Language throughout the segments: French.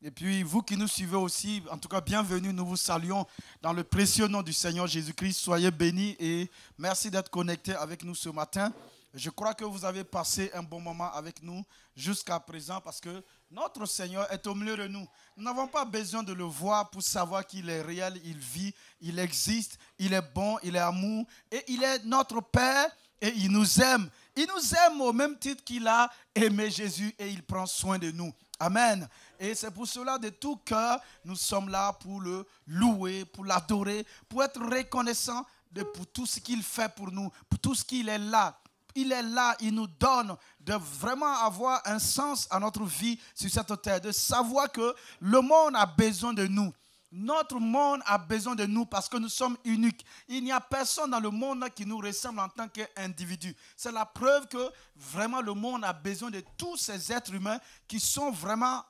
Et puis, vous qui nous suivez aussi, en tout cas, bienvenue, nous vous saluons dans le précieux nom du Seigneur Jésus-Christ. Soyez bénis et merci d'être connectés avec nous ce matin. Je crois que vous avez passé un bon moment avec nous jusqu'à présent parce que notre Seigneur est au milieu de nous. Nous n'avons pas besoin de le voir pour savoir qu'il est réel, il vit, il existe, il est bon, il est amour et il est notre Père et il nous aime. Il nous aime au même titre qu'il a aimé Jésus et il prend soin de nous. Amen. Et c'est pour cela, de tout cœur, nous sommes là pour le louer, pour l'adorer, pour être reconnaissant pour tout ce qu'il fait pour nous, pour tout ce qu'il est là. Il est là, il nous donne de vraiment avoir un sens à notre vie sur cette terre, de savoir que le monde a besoin de nous. Notre monde a besoin de nous parce que nous sommes uniques. Il n'y a personne dans le monde qui nous ressemble en tant qu'individu. C'est la preuve que vraiment le monde a besoin de tous ces êtres humains qui sont vraiment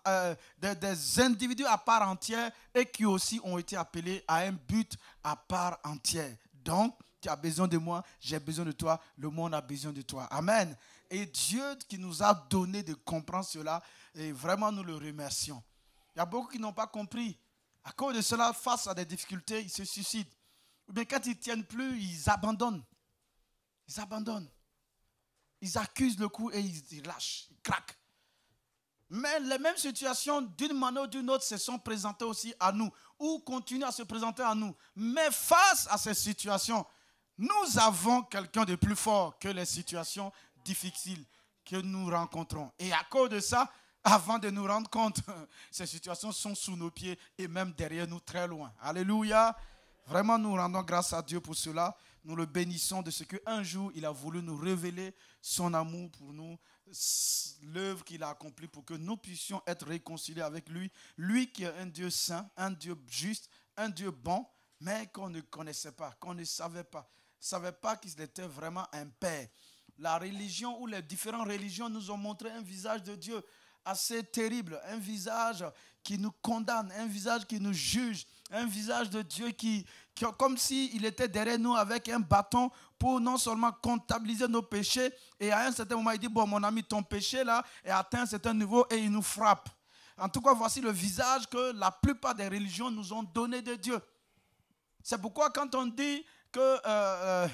des individus à part entière et qui aussi ont été appelés à un but à part entière. Donc, tu as besoin de moi, j'ai besoin de toi, le monde a besoin de toi. Amen. Et Dieu qui nous a donné de comprendre cela, et vraiment nous le remercions. Il y a beaucoup qui n'ont pas compris. À cause de cela, face à des difficultés, ils se suicident. Ou bien quand ils ne tiennent plus, ils abandonnent. Ils abandonnent. Ils accusent le coup et ils lâchent, ils craquent. Mais les mêmes situations, d'une manière ou d'une autre, se sont présentées aussi à nous, ou continuent à se présenter à nous. Mais face à ces situations, nous avons quelqu'un de plus fort que les situations difficiles que nous rencontrons. Et à cause de ça, avant de nous rendre compte, ces situations sont sous nos pieds et même derrière nous, très loin. Alléluia. Vraiment, nous rendons grâce à Dieu pour cela. Nous le bénissons de ce qu'un jour, il a voulu nous révéler son amour pour nous, l'œuvre qu'il a accomplie pour que nous puissions être réconciliés avec lui. Lui qui est un Dieu saint, un Dieu juste, un Dieu bon, mais qu'on ne connaissait pas, qu'on ne savait pas. Ne savait pas qu'il était vraiment un père. La religion ou les différentes religions nous ont montré un visage de Dieu assez terrible, un visage qui nous condamne, un visage qui nous juge, un visage de Dieu qui comme s'il était derrière nous avec un bâton pour non seulement comptabiliser nos péchés, et à un certain moment il dit, bon mon ami, ton péché là est atteint un certain niveau et il nous frappe. En tout cas, voici le visage que la plupart des religions nous ont donné de Dieu. C'est pourquoi quand on dit que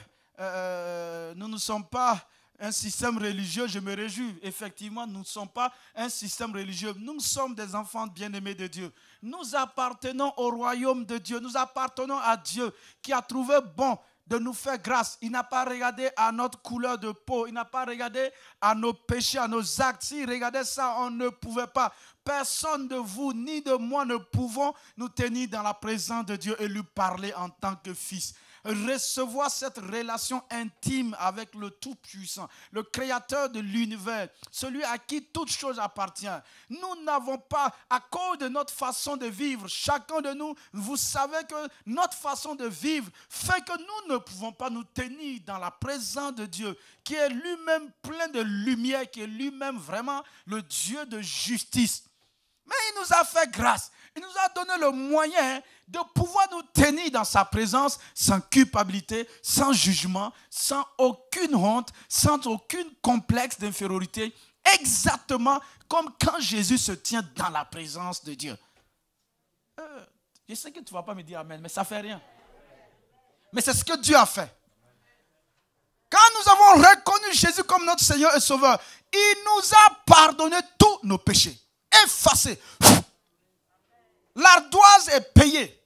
nous ne sommes pas un système religieux, je me réjouis. Effectivement, nous ne sommes pas un système religieux. Nous sommes des enfants bien-aimés de Dieu. Nous appartenons au royaume de Dieu. Nous appartenons à Dieu qui a trouvé bon de nous faire grâce. Il n'a pas regardé à notre couleur de peau. Il n'a pas regardé à nos péchés, à nos actes. S'il regardait ça, on ne pouvait pas. Personne de vous ni de moi ne pouvons nous tenir dans la présence de Dieu et lui parler en tant que fils. Recevoir cette relation intime avec le Tout-Puissant, le Créateur de l'univers, celui à qui toute chose appartient. Nous n'avons pas, à cause de notre façon de vivre, chacun de nous, vous savez que notre façon de vivre fait que nous ne pouvons pas nous tenir dans la présence de Dieu, qui est lui-même plein de lumière, qui est lui-même vraiment le Dieu de justice. Mais il nous a fait grâce. Il nous a donné le moyen de pouvoir nous tenir dans sa présence sans culpabilité, sans jugement, sans aucune honte, sans aucun complexe d'infériorité, exactement comme quand Jésus se tient dans la présence de Dieu. Je sais que tu ne vas pas me dire amen, mais ça ne fait rien. Mais c'est ce que Dieu a fait. Quand nous avons reconnu Jésus comme notre Seigneur et Sauveur, il nous a pardonné tous nos péchés. Effacé. L'ardoise est payée.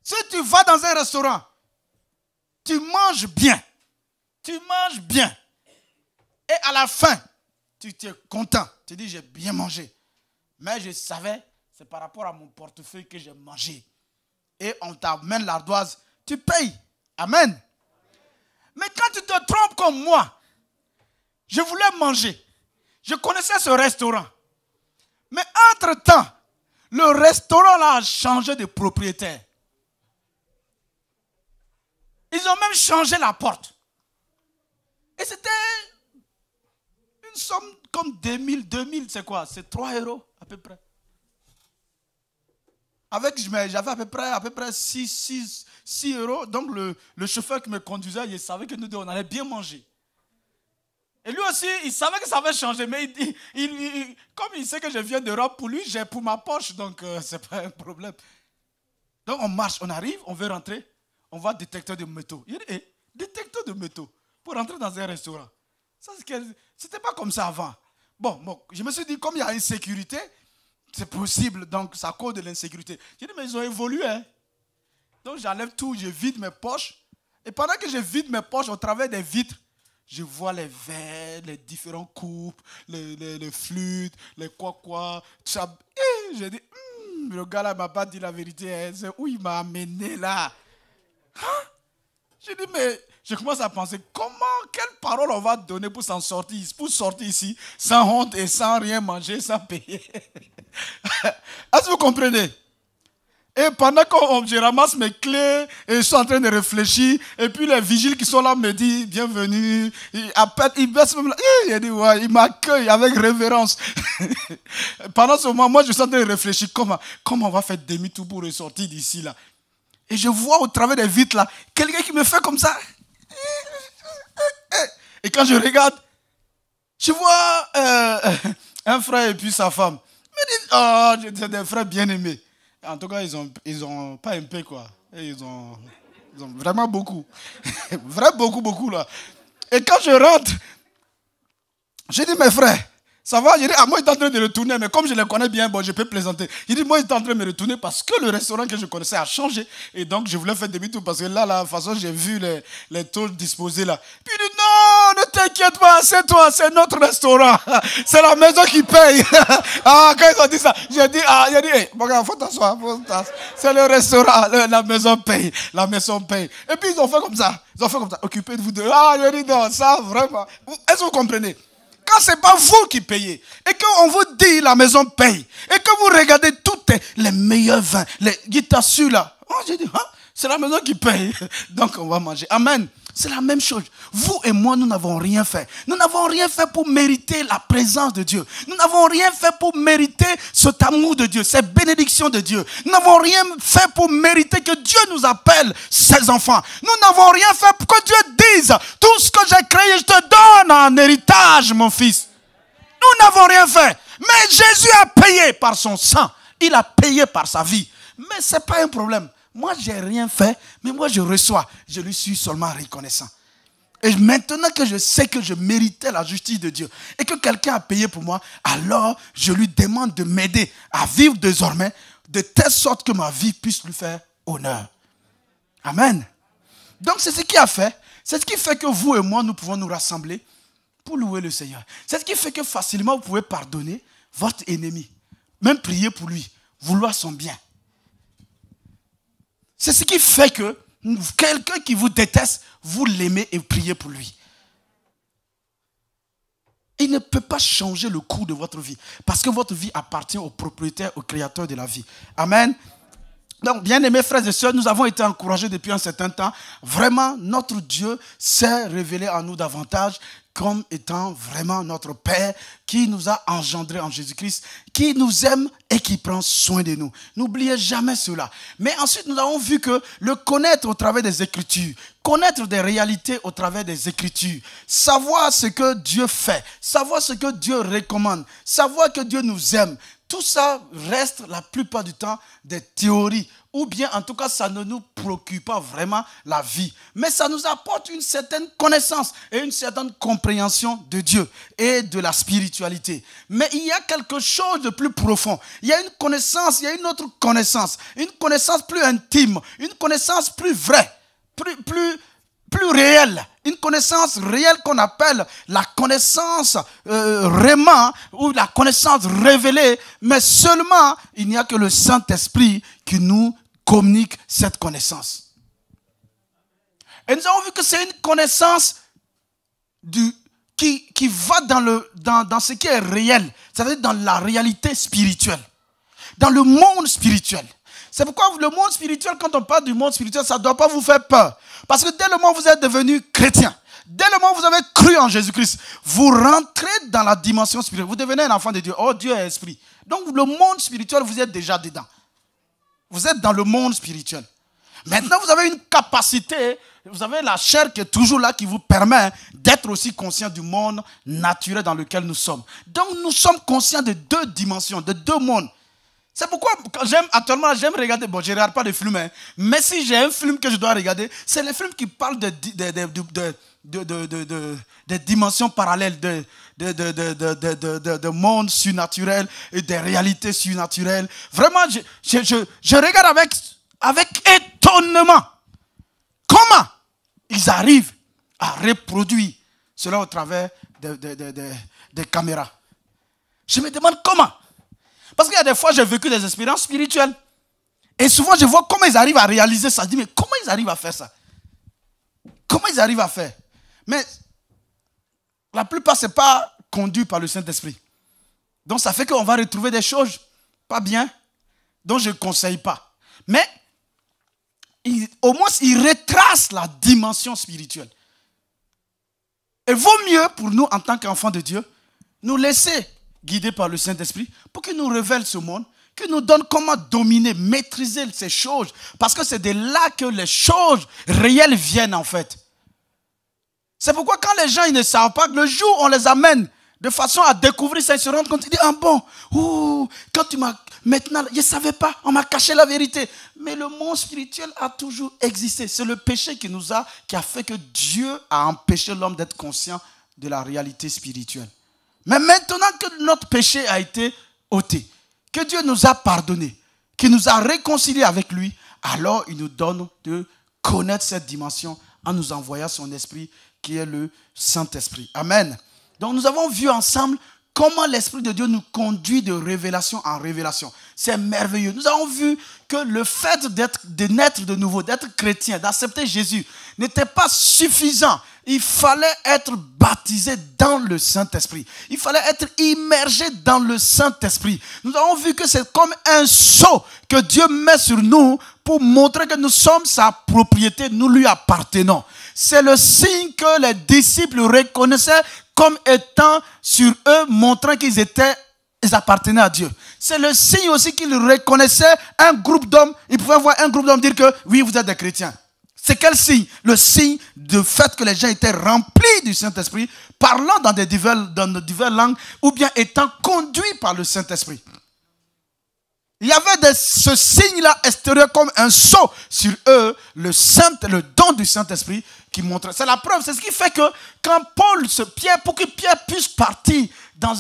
Si tu vas dans un restaurant, tu manges bien. Tu manges bien. Et à la fin, tu es content. Tu dis, j'ai bien mangé. Mais je savais, c'est par rapport à mon portefeuille que j'ai mangé. Et on t'amène l'ardoise, tu payes. Amen. Mais quand tu te trompes comme moi, je voulais manger. Je connaissais ce restaurant. Mais entre-temps, le restaurant là a changé de propriétaire. Ils ont même changé la porte. Et c'était une somme comme 2000, c'est quoi? C'est 3 € à peu près. J'avais à peu près 6 €. Donc le chauffeur qui me conduisait, il savait que nous deux, on allait bien manger. Et lui aussi, il savait que ça avait changé, mais comme il sait que je viens d'Europe, pour lui, j'ai pour ma poche, donc c'est pas un problème. Donc on marche, on arrive, on veut rentrer, on va détecteur de métaux. Il dit, détecteur de métaux, pour rentrer dans un restaurant. C'était pas comme ça avant. Bon, je me suis dit, comme il y a insécurité, c'est possible, donc ça cause de l'insécurité. J'ai dit, mais ils ont évolué. Hein. Donc j'enlève tout, je vide mes poches. Et pendant que je vide mes poches au travers des vitres, je vois les verres, les différents coupes, les flûtes, les quoi. Et j'ai dit, le gars là ne m'a pas dit la vérité. Hein. C'est où il m'a amené là. Hein? J'ai dit, mais je commence à penser, quelle parole on va donner pour s'en sortir, pour sortir ici, sans honte et sans rien manger, sans payer. Est-ce que vous comprenez? Et pendant que je ramasse mes clés et je suis en train de réfléchir, et puis les vigiles qui sont là me disent bienvenue, il baisse même là, il m'accueille avec révérence. Pendant ce moment, moi je suis en train de réfléchir comment on va faire demi-tour pour ressortir d'ici là. Et je vois au travers des vitres là, quelqu'un qui me fait comme ça. Et quand je regarde, je vois un frère et puis sa femme. Ils me disent, c'est des frères bien-aimés. En tout cas, ils ont pas un peu quoi. Ils ont vraiment beaucoup. Vraiment beaucoup là. Et quand je rentre, je dis, mes frères, ça va? Je dis, moi, il est en train de retourner, mais comme je les connais bien, je peux plaisanter. Il dit, moi, il est en train de me retourner parce que le restaurant que je connaissais a changé. Et donc, je voulais faire demi-tour parce que là, de toute façon, j'ai vu les taux disposés là. Puis il dit, non, ne t'inquiète pas, c'est toi, c'est notre restaurant. C'est la maison qui paye. Quand ils ont dit ça, j'ai dit, faut t'asseoir. C'est le restaurant, la maison paye. La maison paye. Et puis, ils ont fait comme ça. Occupez-vous de... j'ai dit, non, ça, vraiment. Est-ce que vous comprenez? Quand ce n'est pas vous qui payez, et qu'on vous dit la maison paye, et que vous regardez tous les meilleurs vins, les t'assurent là, j'ai dit, c'est la maison qui paye, donc on va manger. Amen. C'est la même chose. Vous et moi, nous n'avons rien fait. Nous n'avons rien fait pour mériter la présence de Dieu. Nous n'avons rien fait pour mériter cet amour de Dieu, cette bénédiction de Dieu. Nous n'avons rien fait pour mériter que Dieu nous appelle ses enfants. Nous n'avons rien fait pour que Dieu dise, tout ce que j'ai créé, je te donne en héritage, mon fils. Nous n'avons rien fait. Mais Jésus a payé par son sang. Il a payé par sa vie. Mais ce n'est pas un problème. Moi, je n'ai rien fait, mais moi, je reçois. Je lui suis seulement reconnaissant. Et maintenant que je sais que je méritais la justice de Dieu et que quelqu'un a payé pour moi, alors je lui demande de m'aider à vivre désormais de telle sorte que ma vie puisse lui faire honneur. Amen. Donc, c'est ce qui a fait. C'est ce qui fait que vous et moi, nous pouvons nous rassembler pour louer le Seigneur. C'est ce qui fait que facilement, vous pouvez pardonner votre ennemi. Même prier pour lui, vouloir son bien. C'est ce qui fait que quelqu'un qui vous déteste, vous l'aimez et priez pour lui. Il ne peut pas changer le cours de votre vie parce que votre vie appartient au propriétaire, au créateur de la vie. Amen. Donc, bien-aimés frères et sœurs, nous avons été encouragés depuis un certain temps. Vraiment, notre Dieu s'est révélé à nous davantage comme étant vraiment notre Père qui nous a engendrés en Jésus-Christ, qui nous aime et qui prend soin de nous. N'oubliez jamais cela. Mais ensuite, nous avons vu que le connaître au travers des Écritures, connaître des réalités au travers des Écritures, savoir ce que Dieu fait, savoir ce que Dieu recommande, savoir que Dieu nous aime, tout ça reste la plupart du temps des théories. Ou bien, en tout cas, ça ne nous préoccupe pas vraiment la vie. Mais ça nous apporte une certaine connaissance et une certaine compréhension de Dieu et de la spiritualité. Mais il y a quelque chose de plus profond. Il y a une connaissance, il y a une autre connaissance. Une connaissance plus intime, une connaissance plus vraie, plus réelle. Une connaissance réelle qu'on appelle la connaissance réma ou la connaissance révélée. Mais seulement, il n'y a que le Saint-Esprit qui nous communique cette connaissance. Et nous avons vu que c'est une connaissance qui va dans ce qui est réel. C'est-à-dire dans la réalité spirituelle. Dans le monde spirituel. C'est pourquoi le monde spirituel, quand on parle du monde spirituel, ça ne doit pas vous faire peur. Parce que dès le moment où vous êtes devenu chrétien, dès le moment où vous avez cru en Jésus-Christ, vous rentrez dans la dimension spirituelle. Vous devenez un enfant de Dieu. Oh, Dieu est esprit. Donc le monde spirituel, vous êtes déjà dedans. Vous êtes dans le monde spirituel. Maintenant, vous avez une capacité Vous avez la chair qui est toujours là, qui vous permet d'être aussi conscient du monde naturel dans lequel nous sommes. Donc nous sommes conscients de deux dimensions, de deux mondes. C'est pourquoi actuellement j'aime regarder, bon je ne regarde pas de films, hein, mais si j'ai un film que je dois regarder, c'est les films qui parlent de dimensions parallèles, de mondes surnaturels et des réalités surnaturelles. Vraiment, je regarde avec étonnement comment ils arrivent à reproduire cela au travers des caméras. Je me demande comment. Parce qu'il y a des fois, j'ai vécu des expériences spirituelles. Et souvent, je vois comment ils arrivent à réaliser ça. Je dis, mais comment ils arrivent à faire ça? Comment ils arrivent à faire? Mais la plupart, ce n'est pas conduit par le Saint-Esprit. Donc, ça fait qu'on va retrouver des choses pas bien, dont je ne conseille pas. Mais, au moins, ils retracent la dimension spirituelle. Il vaut mieux pour nous, en tant qu'enfants de Dieu, nous laisser guidés par le Saint-Esprit pour qu'il nous révèle ce monde, qu'il nous donne comment dominer, maîtriser ces choses. Parce que c'est de là que les choses réelles viennent en fait. C'est pourquoi quand les gens ils ne savent pas, le jour où on les amène de façon à découvrir ça, ils se rendent compte, ils disent, ah bon, quand tu m'as... Maintenant, je ne savais pas, on m'a caché la vérité. Mais le monde spirituel a toujours existé. C'est le péché qui a fait que Dieu a empêché l'homme d'être conscient de la réalité spirituelle. Mais maintenant que notre péché a été ôté, que Dieu nous a pardonné, qu'il nous a réconciliés avec lui, alors il nous donne de connaître cette dimension en nous envoyant son esprit qui est le Saint-Esprit. Amen. Donc nous avons vu ensemble comment l'Esprit de Dieu nous conduit de révélation en révélation. C'est merveilleux. Nous avons vu que le fait de naître de nouveau, d'être chrétien, d'accepter Jésus, n'était pas suffisant. Il fallait être baptisé dans le Saint-Esprit. Il fallait être immergé dans le Saint-Esprit. Nous avons vu que c'est comme un sceau que Dieu met sur nous pour montrer que nous sommes sa propriété, nous lui appartenons. C'est le signe que les disciples reconnaissaient comme étant sur eux, montrant qu'ils appartenaient à Dieu. C'est le signe aussi qu'ils reconnaissaient un groupe d'hommes. Ils pouvaient voir un groupe d'hommes dire que oui, vous êtes des chrétiens. C'est quel signe? Le signe du fait que les gens étaient remplis du Saint-Esprit, parlant dans de diverses langues, ou bien étant conduits par le Saint-Esprit. Il y avait ce signe-là extérieur comme un sceau sur eux, le don du Saint-Esprit qui montrait. C'est la preuve, c'est ce qui fait que quand pour que Pierre puisse partir dans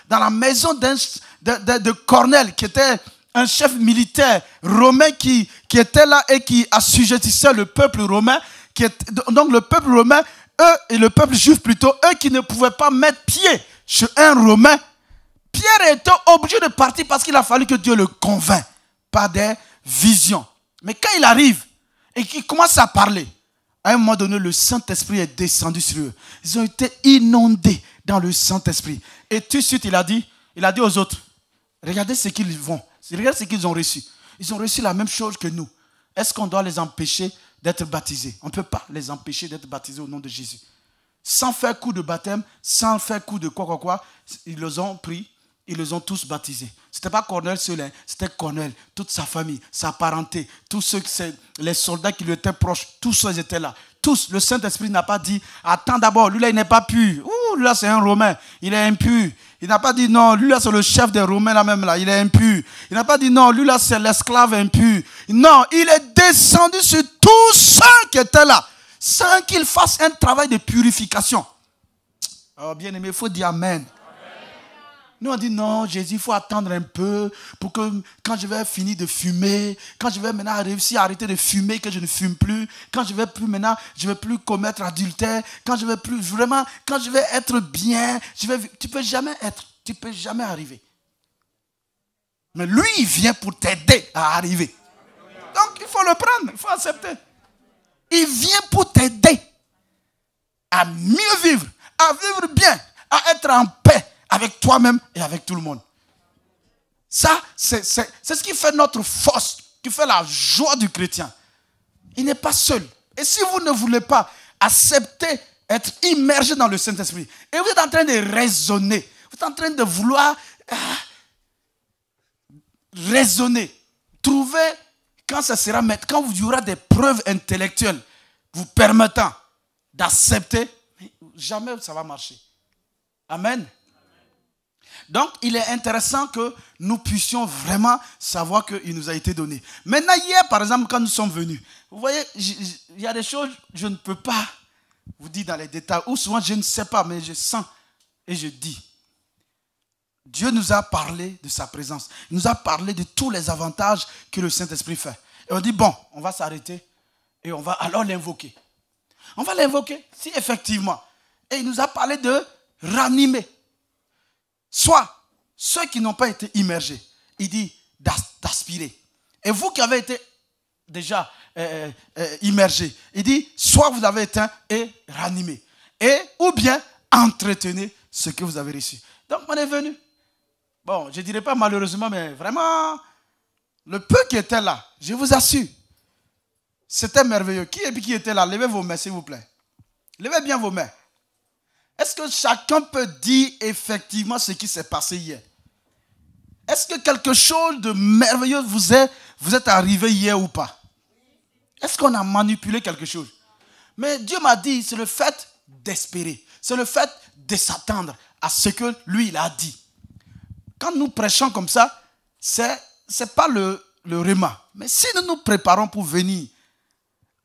la maison de Cornèle, qui était un chef militaire romain qui était là et qui assujettissait le peuple romain, donc le peuple romain, eux, et le peuple juif plutôt, eux qui ne pouvaient pas mettre pied chez un Romain, Pierre était obligé de partir parce qu'il a fallu que Dieu le convainc par des visions. Mais quand il arrive et qu'il commence à parler, à un moment donné, le Saint-Esprit est descendu sur eux. Ils ont été inondés dans le Saint-Esprit. Et tout de suite, il a dit aux autres, regardez ce qu'ils vont. Regardez ce qu'ils ont reçu. Ils ont reçu la même chose que nous. Est-ce qu'on doit les empêcher d'être baptisés? On ne peut pas les empêcher d'être baptisés au nom de Jésus. Sans faire coup de baptême, sans faire coup de quoi, ils les ont pris, ils les ont tous baptisés. Ce n'était pas Cornèle seul, hein, c'était Cornèle, toute sa famille, sa parenté, tous ceux, les soldats qui lui étaient proches, tous ceux qui étaient là. Tous, le Saint-Esprit n'a pas dit, attends d'abord, lui là il n'est pas pur. Lui là c'est un Romain, il est impur. Il n'a pas dit non, lui là c'est le chef des Romains là même là, il est impur. Il n'a pas dit non, lui là c'est l'esclave impur. Non, il est descendu sur tous ceux qui étaient là, sans qu'il fasse un travail de purification. Oh bien aimé, il faut dire Amen. Nous on dit non, Jésus, il faut attendre un peu pour que quand je vais finir de fumer, quand je vais maintenant réussir à arrêter de fumer, que je ne fume plus, quand je vais plus maintenant, je ne vais plus commettre adultère, quand je vais plus vraiment, quand je vais être bien, tu peux jamais arriver. Mais lui, il vient pour t'aider à arriver. Donc il faut le prendre, il faut accepter. Il vient pour t'aider à mieux vivre, à vivre bien, à être en paix avec toi-même et avec tout le monde. Ça, c'est ce qui fait notre force, qui fait la joie du chrétien. Il n'est pas seul. Et si vous ne voulez pas accepter, être immergé dans le Saint-Esprit, et vous êtes en train de raisonner, vous êtes en train de vouloir raisonner, trouver quand ça sera, quand il y aura des preuves intellectuelles, vous permettant d'accepter, jamais ça va marcher. Amen. Donc, il est intéressant que nous puissions vraiment savoir qu'il nous a été donné. Maintenant, hier, par exemple, quand nous sommes venus, vous voyez, il y a des choses, je ne peux pas vous dire dans les détails, ou souvent je ne sais pas, mais je sens et je dis. Dieu nous a parlé de sa présence. Il nous a parlé de tous les avantages que le Saint-Esprit fait. Et on dit, bon, on va s'arrêter et on va alors l'invoquer. On va l'invoquer, si effectivement. Et il nous a parlé de ranimer. Soit ceux qui n'ont pas été immergés, il dit d'aspirer. Et vous qui avez été déjà immergés, il dit soit vous avez éteint et ranimé. Et ou bien entretenez ce que vous avez reçu. Donc on est venu. Bon, je ne dirais pas malheureusement, mais vraiment, le peu qui était là, je vous assure, c'était merveilleux. Qui était là? Levez vos mains, s'il vous plaît. Levez bien vos mains. Est-ce que chacun peut dire effectivement ce qui s'est passé hier? Est-ce que quelque chose de merveilleux vous est arrivé hier ou pas? Est-ce qu'on a manipulé quelque chose? Mais Dieu m'a dit, c'est le fait d'espérer. C'est le fait de s'attendre à ce que lui, il a dit. Quand nous prêchons comme ça, c'est pas le rhéma. Mais si nous nous préparons pour venir,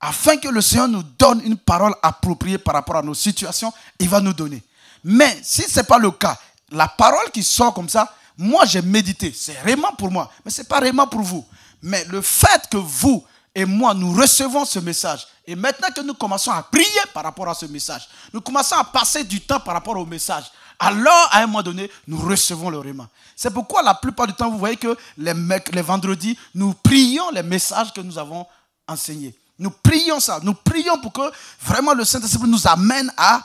afin que le Seigneur nous donne une parole appropriée par rapport à nos situations, il va nous donner. Mais si ce n'est pas le cas, la parole qui sort comme ça, moi j'ai médité, c'est vraiment pour moi, mais ce n'est pas vraiment pour vous. Mais le fait que vous et moi, nous recevons ce message, et maintenant que nous commençons à prier par rapport à ce message, nous commençons à passer du temps par rapport au message, alors à un moment donné, nous recevons le rhéma. C'est pourquoi la plupart du temps, vous voyez que les vendredis, nous prions les messages que nous avons enseignés. Nous prions ça. Nous prions pour que vraiment le Saint-Esprit nous amène à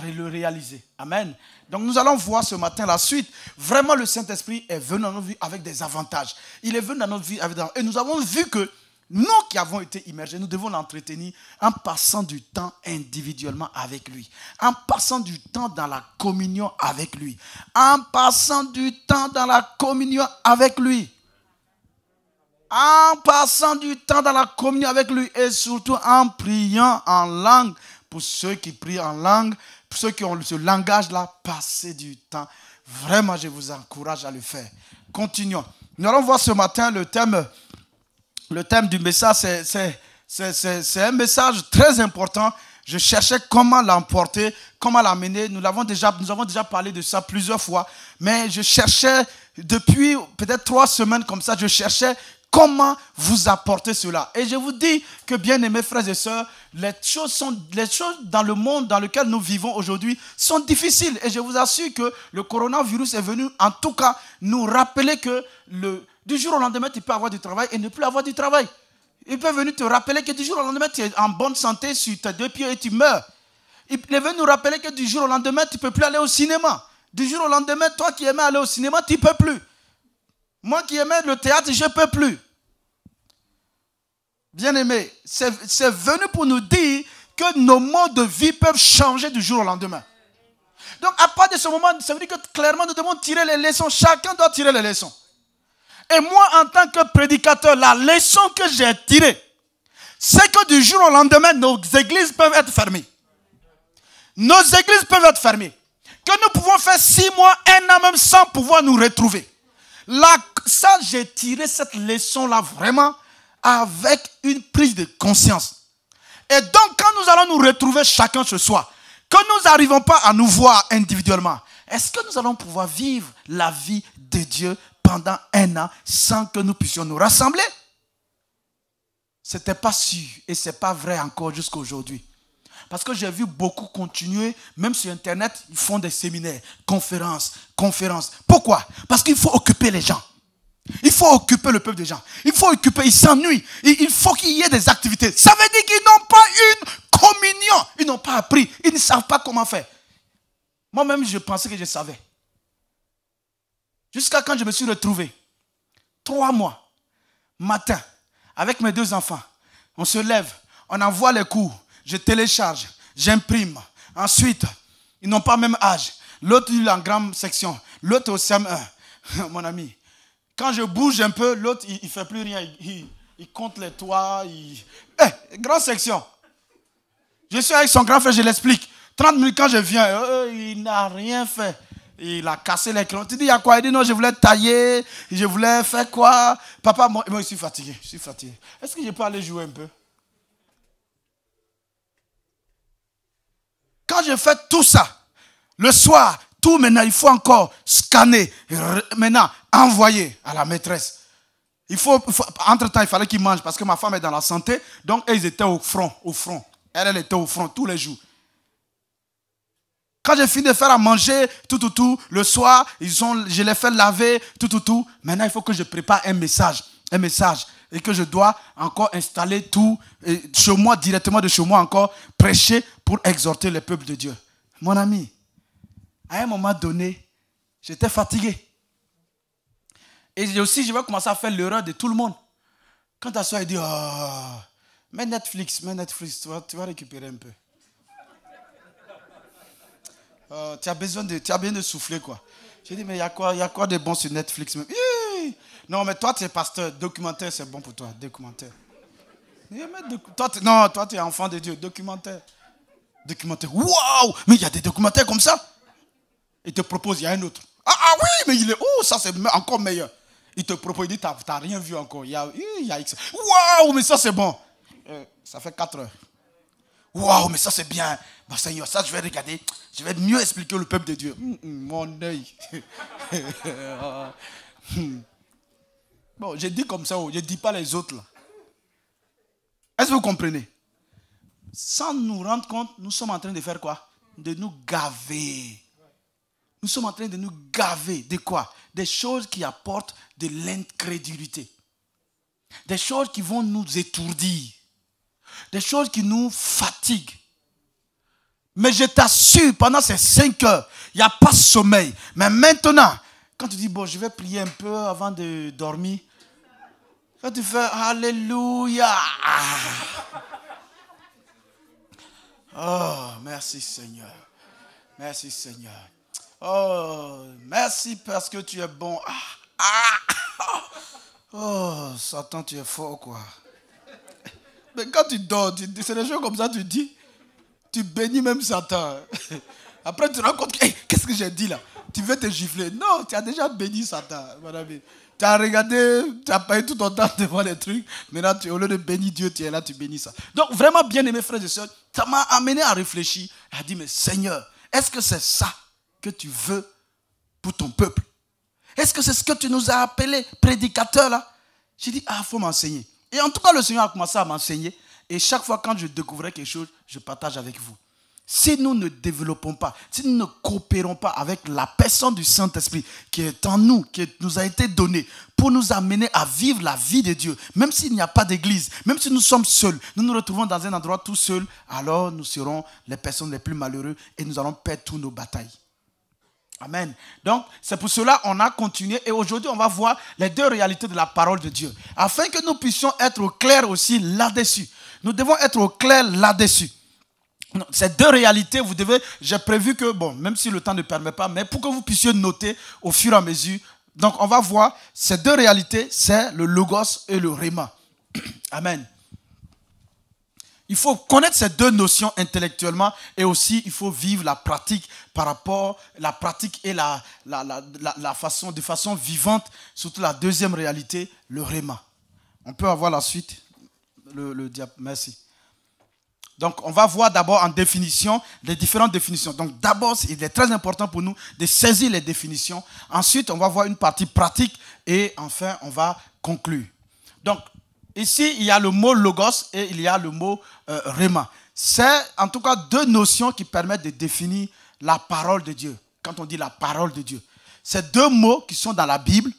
le réaliser. Amen. Donc nous allons voir ce matin la suite. Vraiment le Saint-Esprit est venu dans notre vie avec des avantages. Il est venu dans notre vie avec des avantages. Et nous avons vu que nous qui avons été immergés, nous devons l'entretenir en passant du temps individuellement avec lui. En passant du temps dans la communion avec lui. En passant du temps dans la communion avec lui. En passant du temps dans la communion avec lui et surtout en priant en langue. Pour ceux qui prient en langue, pour ceux qui ont ce langage-là, passez du temps. Vraiment, je vous encourage à le faire. Continuons. Nous allons voir ce matin le thème du message. C'est un message très important. Je cherchais comment l'emporter, comment l'amener. Nous avons déjà parlé de ça plusieurs fois. Mais je cherchais, depuis peut-être 3 semaines comme ça, je cherchais comment vous apporter cela. Et je vous dis que, bien aimés frères et sœurs, les choses dans le monde dans lequel nous vivons aujourd'hui sont difficiles. Et je vous assure que le coronavirus est venu, en tout cas, nous rappeler que du jour au lendemain, tu peux avoir du travail et ne plus avoir du travail. Il peut venir te rappeler que du jour au lendemain, tu es en bonne santé sur tes 2 pieds et tu meurs. Il est venu nous rappeler que du jour au lendemain, tu ne peux plus aller au cinéma. Du jour au lendemain, toi qui aimais aller au cinéma, tu ne peux plus. Moi qui aimais le théâtre, je ne peux plus. Bien-aimés, c'est venu pour nous dire que nos modes de vie peuvent changer du jour au lendemain. Donc à partir de ce moment, ça veut dire que clairement nous devons tirer les leçons. Chacun doit tirer les leçons. Et moi, en tant que prédicateur, la leçon que j'ai tirée, c'est que du jour au lendemain, nos églises peuvent être fermées. Nos églises peuvent être fermées. Que nous pouvons faire 6 mois, 1 an même sans pouvoir nous retrouver. Ça, j'ai tiré cette leçon-là vraiment avec une prise de conscience. Et donc, quand nous allons nous retrouver chacun ce soir, que nous n'arrivons pas à nous voir individuellement, est-ce que nous allons pouvoir vivre la vie de Dieu pendant 1 an sans que nous puissions nous rassembler? Ce n'était pas sûr et ce n'est pas vrai encore jusqu'à aujourd'hui. Parce que j'ai vu beaucoup continuer, même sur Internet, ils font des séminaires, conférences. Pourquoi? Parce qu'il faut occuper les gens. Il faut occuper le peuple des gens. Il faut occuper, ils s'ennuient. Il faut qu'il y ait des activités. Ça veut dire qu'ils n'ont pas une communion. Ils n'ont pas appris. Ils ne savent pas comment faire. Moi-même, je pensais que je savais. Jusqu'à quand je me suis retrouvé, 3 mois, matin, avec mes 2 enfants. On se lève, on envoie les cours. Je télécharge, j'imprime. Ensuite, ils n'ont pas même âge. L'autre, il est en grande section. L'autre au CM1. Mon ami, quand je bouge un peu, l'autre, il ne fait plus rien. Il compte les toits. Grande section. Je suis avec son grand frère, je l'explique. 30 minutes quand je viens, il n'a rien fait. Il a cassé l'écran. Tu dis, il y a quoi? Il dit, non, je voulais tailler, je voulais faire quoi? Papa, moi, je suis fatigué, Est-ce que je peux aller jouer un peu? Quand je fais tout ça, le soir, tout maintenant, il faut encore scanner, maintenant, envoyer à la maîtresse. Entre-temps, il fallait qu'ils mangent parce que ma femme est dans la santé. Donc, ils étaient au front. Elle était au front tous les jours. Quand j'ai fini de faire à manger, tout, le soir, je les fais laver, tout. Maintenant, il faut que je prépare un message. Et que je dois encore installer tout chez moi, directement de chez moi encore, prêcher pour exhorter le peuple de Dieu. Mon ami, à un moment donné, j'étais fatigué. Et aussi, je vais commencer à faire l'erreur de tout le monde. Quand ta soeur dit, mets Netflix, tu vas récupérer un peu. Tu as besoin de souffler, quoi. J'ai dit, mais il y a quoi de bon sur Netflix même? Non, mais toi, tu es pasteur. Documentaire, c'est bon pour toi. Documentaire. Toi, tu es enfant de Dieu. Documentaire. Waouh! Mais il y a des documentaires comme ça. Il te propose, il y a un autre. Ah oui, mais il est... Oh, ça, c'est encore meilleur. Il te propose, il dit, tu n'as rien vu encore. Il y a X. Waouh, mais ça, c'est bon. Ça fait 4 heures. Waouh, mais ça, c'est bien. Bah, Seigneur, ça, je vais regarder. Je vais mieux expliquer le peuple de Dieu. Mon œil. Bon, je dis comme ça, je ne dis pas les autres là. Est-ce que vous comprenez? Sans nous rendre compte, nous sommes en train de faire quoi? De nous gaver. Nous sommes en train de nous gaver de quoi? Des choses qui apportent de l'incrédulité. Des choses qui vont nous étourdir. Des choses qui nous fatiguent. Mais je t'assure, pendant ces 5 heures, il n'y a pas de sommeil. Mais maintenant, quand tu dis, bon, je vais prier un peu avant de dormir, quand tu fais Alléluia. Oh, merci Seigneur. Merci Seigneur. Oh, merci parce que tu es bon. Oh, Satan, tu es fort, quoi. Mais quand tu dors, c'est des choses comme ça, tu dis, tu bénis même Satan. Après, tu te rends compte, qu'est-ce que j'ai dit là? Tu veux te gifler. Non, tu as déjà béni Satan, mon ami. Tu as regardé, tu as payé tout ton temps devant les trucs. Maintenant, au lieu de bénir Dieu, tu es là, tu bénis ça. Donc, vraiment, bien aimés frères et sœurs, ça m'a amené à réfléchir, à dire, mais Seigneur, est-ce que c'est ça que tu veux pour ton peuple? Est-ce que c'est ce que tu nous as appelés, prédicateurs là? J'ai dit, il faut m'enseigner. Et en tout cas, le Seigneur a commencé à m'enseigner. Et chaque fois, quand je découvrais quelque chose, je partage avec vous. Si nous ne développons pas, si nous ne coopérons pas avec la personne du Saint-Esprit qui est en nous, qui nous a été donnée pour nous amener à vivre la vie de Dieu, même s'il n'y a pas d'église, même si nous sommes seuls, nous nous retrouvons dans un endroit tout seul, alors nous serons les personnes les plus malheureuses et nous allons perdre toutes nos batailles. Amen. Donc, c'est pour cela qu'on a continué et aujourd'hui, on va voir les 2 réalités de la parole de Dieu. Afin que nous puissions être au clair aussi là-dessus. Nous devons être au clair là-dessus. Ces 2 réalités, j'ai prévu que, bon, même si le temps ne permet pas, mais pour que vous puissiez noter au fur et à mesure. Donc, on va voir ces 2 réalités, c'est le Logos et le Rhéma. Amen. Il faut connaître ces 2 notions intellectuellement et aussi il faut vivre la pratique par rapport à la pratique et la façon, de façon vivante, surtout la 2e réalité, le Rhéma. On peut avoir la suite, le diable. Merci. Donc, on va voir d'abord en définition les différentes définitions. Donc, d'abord, il est très important pour nous de saisir les définitions. Ensuite, on va voir une partie pratique et enfin, on va conclure. Donc, ici, il y a le mot logos et il y a le mot rhéma. C'est en tout cas 2 notions qui permettent de définir la parole de Dieu. Quand on dit la parole de Dieu, c'est 2 mots qui sont dans la Bible,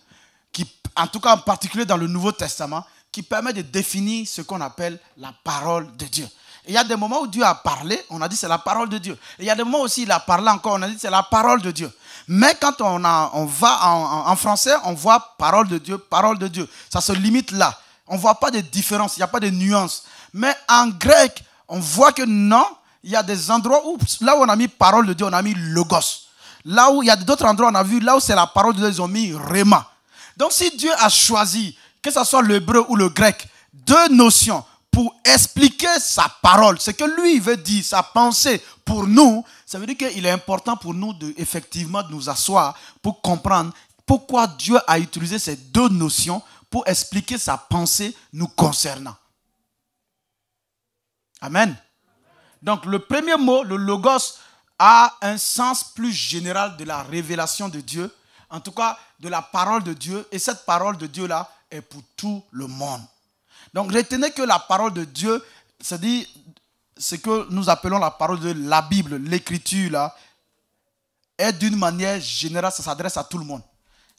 qui, en tout cas en particulier dans le Nouveau Testament, qui permettent de définir ce qu'on appelle la parole de Dieu. Et il y a des moments où Dieu a parlé, on a dit c'est la parole de Dieu. Et il y a des moments aussi où il a parlé encore, on a dit c'est la parole de Dieu. Mais quand on va en français, on voit parole de Dieu, parole de Dieu. Ça se limite là. On ne voit pas de différence, il n'y a pas de nuance. Mais en grec, on voit que non, il y a des endroits où, là où on a mis parole de Dieu, on a mis logos. Là où il y a d'autres endroits, on a vu, là où c'est la parole de Dieu, ils ont mis rhéma. Donc si Dieu a choisi, que ce soit l'hébreu ou le grec, 2 notions pour expliquer sa parole, ce que lui il veut dire, sa pensée pour nous, ça veut dire qu'il est important pour nous effectivement de nous asseoir pour comprendre pourquoi Dieu a utilisé ces deux notions pour expliquer sa pensée nous concernant. Amen. Donc le premier mot, le logos, a un sens plus général de la révélation de Dieu, en tout cas de la parole de Dieu, et cette parole de Dieu-là est pour tout le monde. Donc retenez que la parole de Dieu, c'est-à-dire ce que nous appelons la parole de la Bible, l'écriture là, est d'une manière générale, ça s'adresse à tout le monde.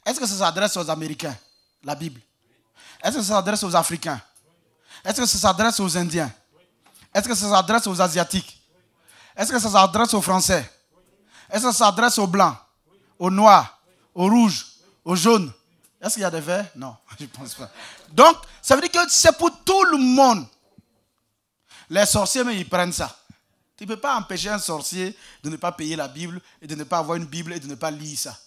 Est-ce que ça s'adresse aux Américains, la Bible? Est-ce que ça s'adresse aux Africains? Est-ce que ça s'adresse aux Indiens? Est-ce que ça s'adresse aux Asiatiques? Est-ce que ça s'adresse aux Français? Est-ce que ça s'adresse aux Blancs, aux Noirs, aux Rouges, aux Jaunes? Est-ce qu'il y a des verts? Non, je ne pense pas. Donc, ça veut dire que c'est pour tout le monde. Les sorciers, mais ils prennent ça. Tu ne peux pas empêcher un sorcier de ne pas payer la Bible et de ne pas avoir une Bible et de ne pas lire ça.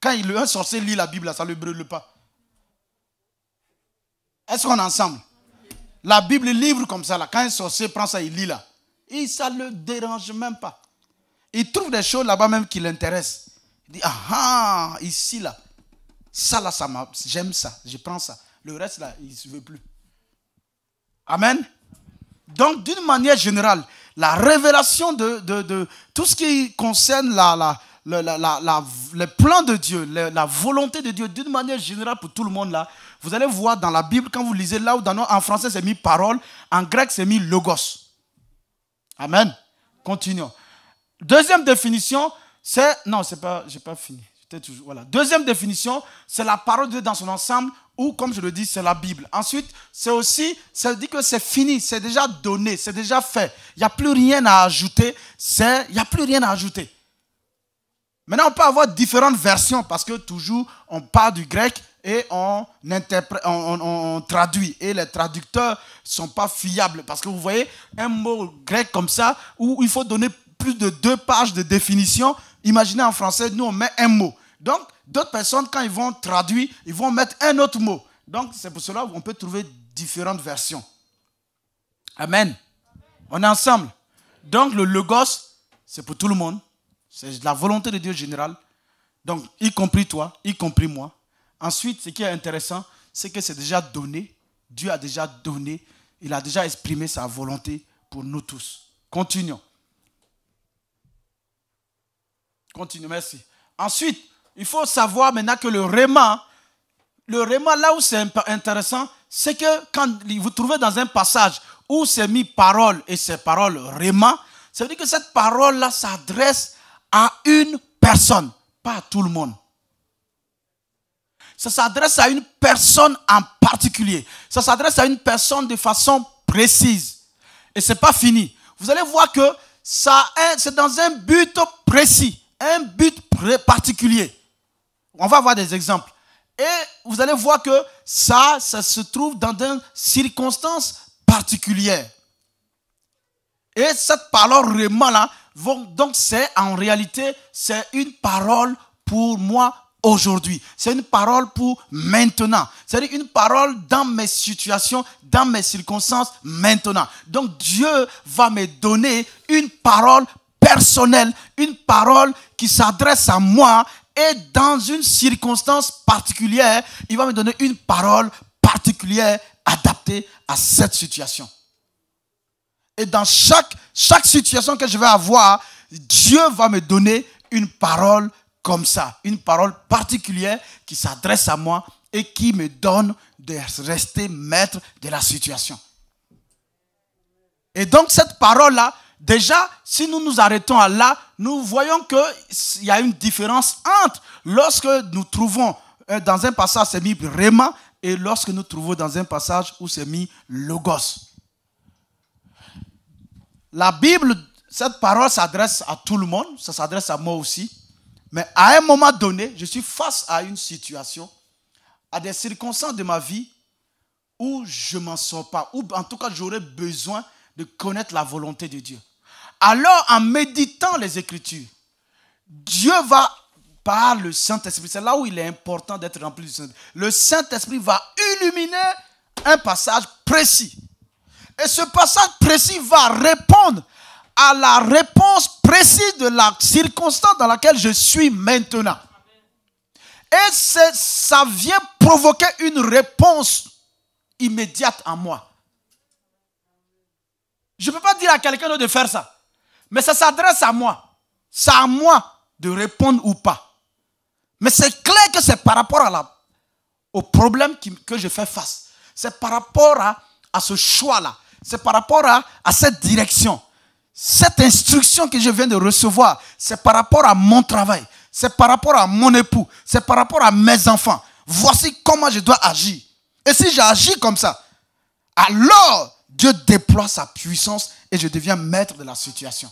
Quand un sorcier lit la Bible, ça ne le brûle pas. Est-ce qu'on est ensemble? La Bible livre comme ça, là. Quand un sorcier prend ça, il lit là. Et ça ne le dérange même pas. Il trouve des choses là-bas même qui l'intéressent. Il dit, ah, ici là. Ça là, j'aime ça, je prends ça. Le reste là, il ne veut plus. Amen. Donc d'une manière générale, la révélation de tout ce qui concerne le plan de Dieu, la volonté de Dieu, d'une manière générale pour tout le monde là, vous allez voir dans la Bible, quand vous lisez là où en français c'est mis parole, en grec c'est mis logos. Amen. Continuons. Deuxième définition, c'est... Non, c'est pas... J'ai pas fini. Voilà. Deuxième définition, c'est la parole de Dieu dans son ensemble, ou comme je le dis, c'est la Bible. Ensuite, c'est aussi, ça dit que c'est fini, c'est déjà donné, c'est déjà fait. Il n'y a plus rien à ajouter. Il n'y a plus rien à ajouter. Maintenant, on peut avoir différentes versions parce que toujours, on parle du grec et on traduit. Et les traducteurs ne sont pas fiables parce que vous voyez, un mot grec comme ça, où il faut donner plus de 2 pages de définition. Imaginez en français, nous on met un mot. Donc, d'autres personnes, quand ils vont traduire, ils vont mettre un autre mot. Donc, c'est pour cela qu'on peut trouver différentes versions. Amen. On est ensemble. Donc, le logos, c'est pour tout le monde. C'est la volonté de Dieu générale. Donc, y compris toi, y compris moi. Ensuite, ce qui est intéressant, c'est que c'est déjà donné. Dieu a déjà donné. Il a déjà exprimé sa volonté pour nous tous. Continuons. Continue, merci. Ensuite, il faut savoir maintenant que le réma, là où c'est intéressant, c'est que quand vous trouvez dans un passage où c'est mis parole et c'est parole réma, ça veut dire que cette parole-là s'adresse à une personne, pas à tout le monde. Ça s'adresse à une personne en particulier. Ça s'adresse à une personne de façon précise. Et ce n'est pas fini. Vous allez voir que c'est dans un but précis. Un but particulier. On va voir des exemples. Et vous allez voir que ça se trouve dans des circonstances particulières. Et cette parole vraiment là, donc c'est en réalité, c'est une parole pour moi aujourd'hui. C'est une parole pour maintenant. C'est-à-dire une parole dans mes situations, dans mes circonstances maintenant. Donc Dieu va me donner une parole personnelle, une parole qui s'adresse à moi et dans une circonstance particulière, il va me donner une parole particulière adaptée à cette situation. Et dans chaque situation que je vais avoir, Dieu va me donner une parole comme ça, une parole particulière qui s'adresse à moi et qui me donne de rester maître de la situation. Et donc cette parole-là, déjà, si nous nous arrêtons à là, nous voyons qu'il y a une différence entre lorsque nous trouvons dans un passage c'est mis réma et lorsque nous trouvons dans un passage où c'est mis logos. La Bible, cette parole s'adresse à tout le monde, ça s'adresse à moi aussi. Mais à un moment donné, je suis face à une situation, à des circonstances de ma vie où je ne m'en sors pas, ou en tout cas j'aurais besoin de connaître la volonté de Dieu. Alors, en méditant les Écritures, Dieu va, par le Saint-Esprit, c'est là où il est important d'être rempli du Saint-Esprit. Le Saint-Esprit va illuminer un passage précis. Et ce passage précis va répondre à la réponse précise de la circonstance dans laquelle je suis maintenant. Et ça vient provoquer une réponse immédiate en moi. Je ne peux pas dire à quelqu'un d'autre de faire ça. Mais ça s'adresse à moi. C'est à moi de répondre ou pas. Mais c'est clair que c'est par rapport au problème que je fais face. C'est par rapport à ce choix-là. C'est par rapport à cette direction. Cette instruction que je viens de recevoir, c'est par rapport à mon travail. C'est par rapport à mon époux. C'est par rapport à mes enfants. Voici comment je dois agir. Et si j'agis comme ça, alors Dieu déploie sa puissance et je deviens maître de la situation.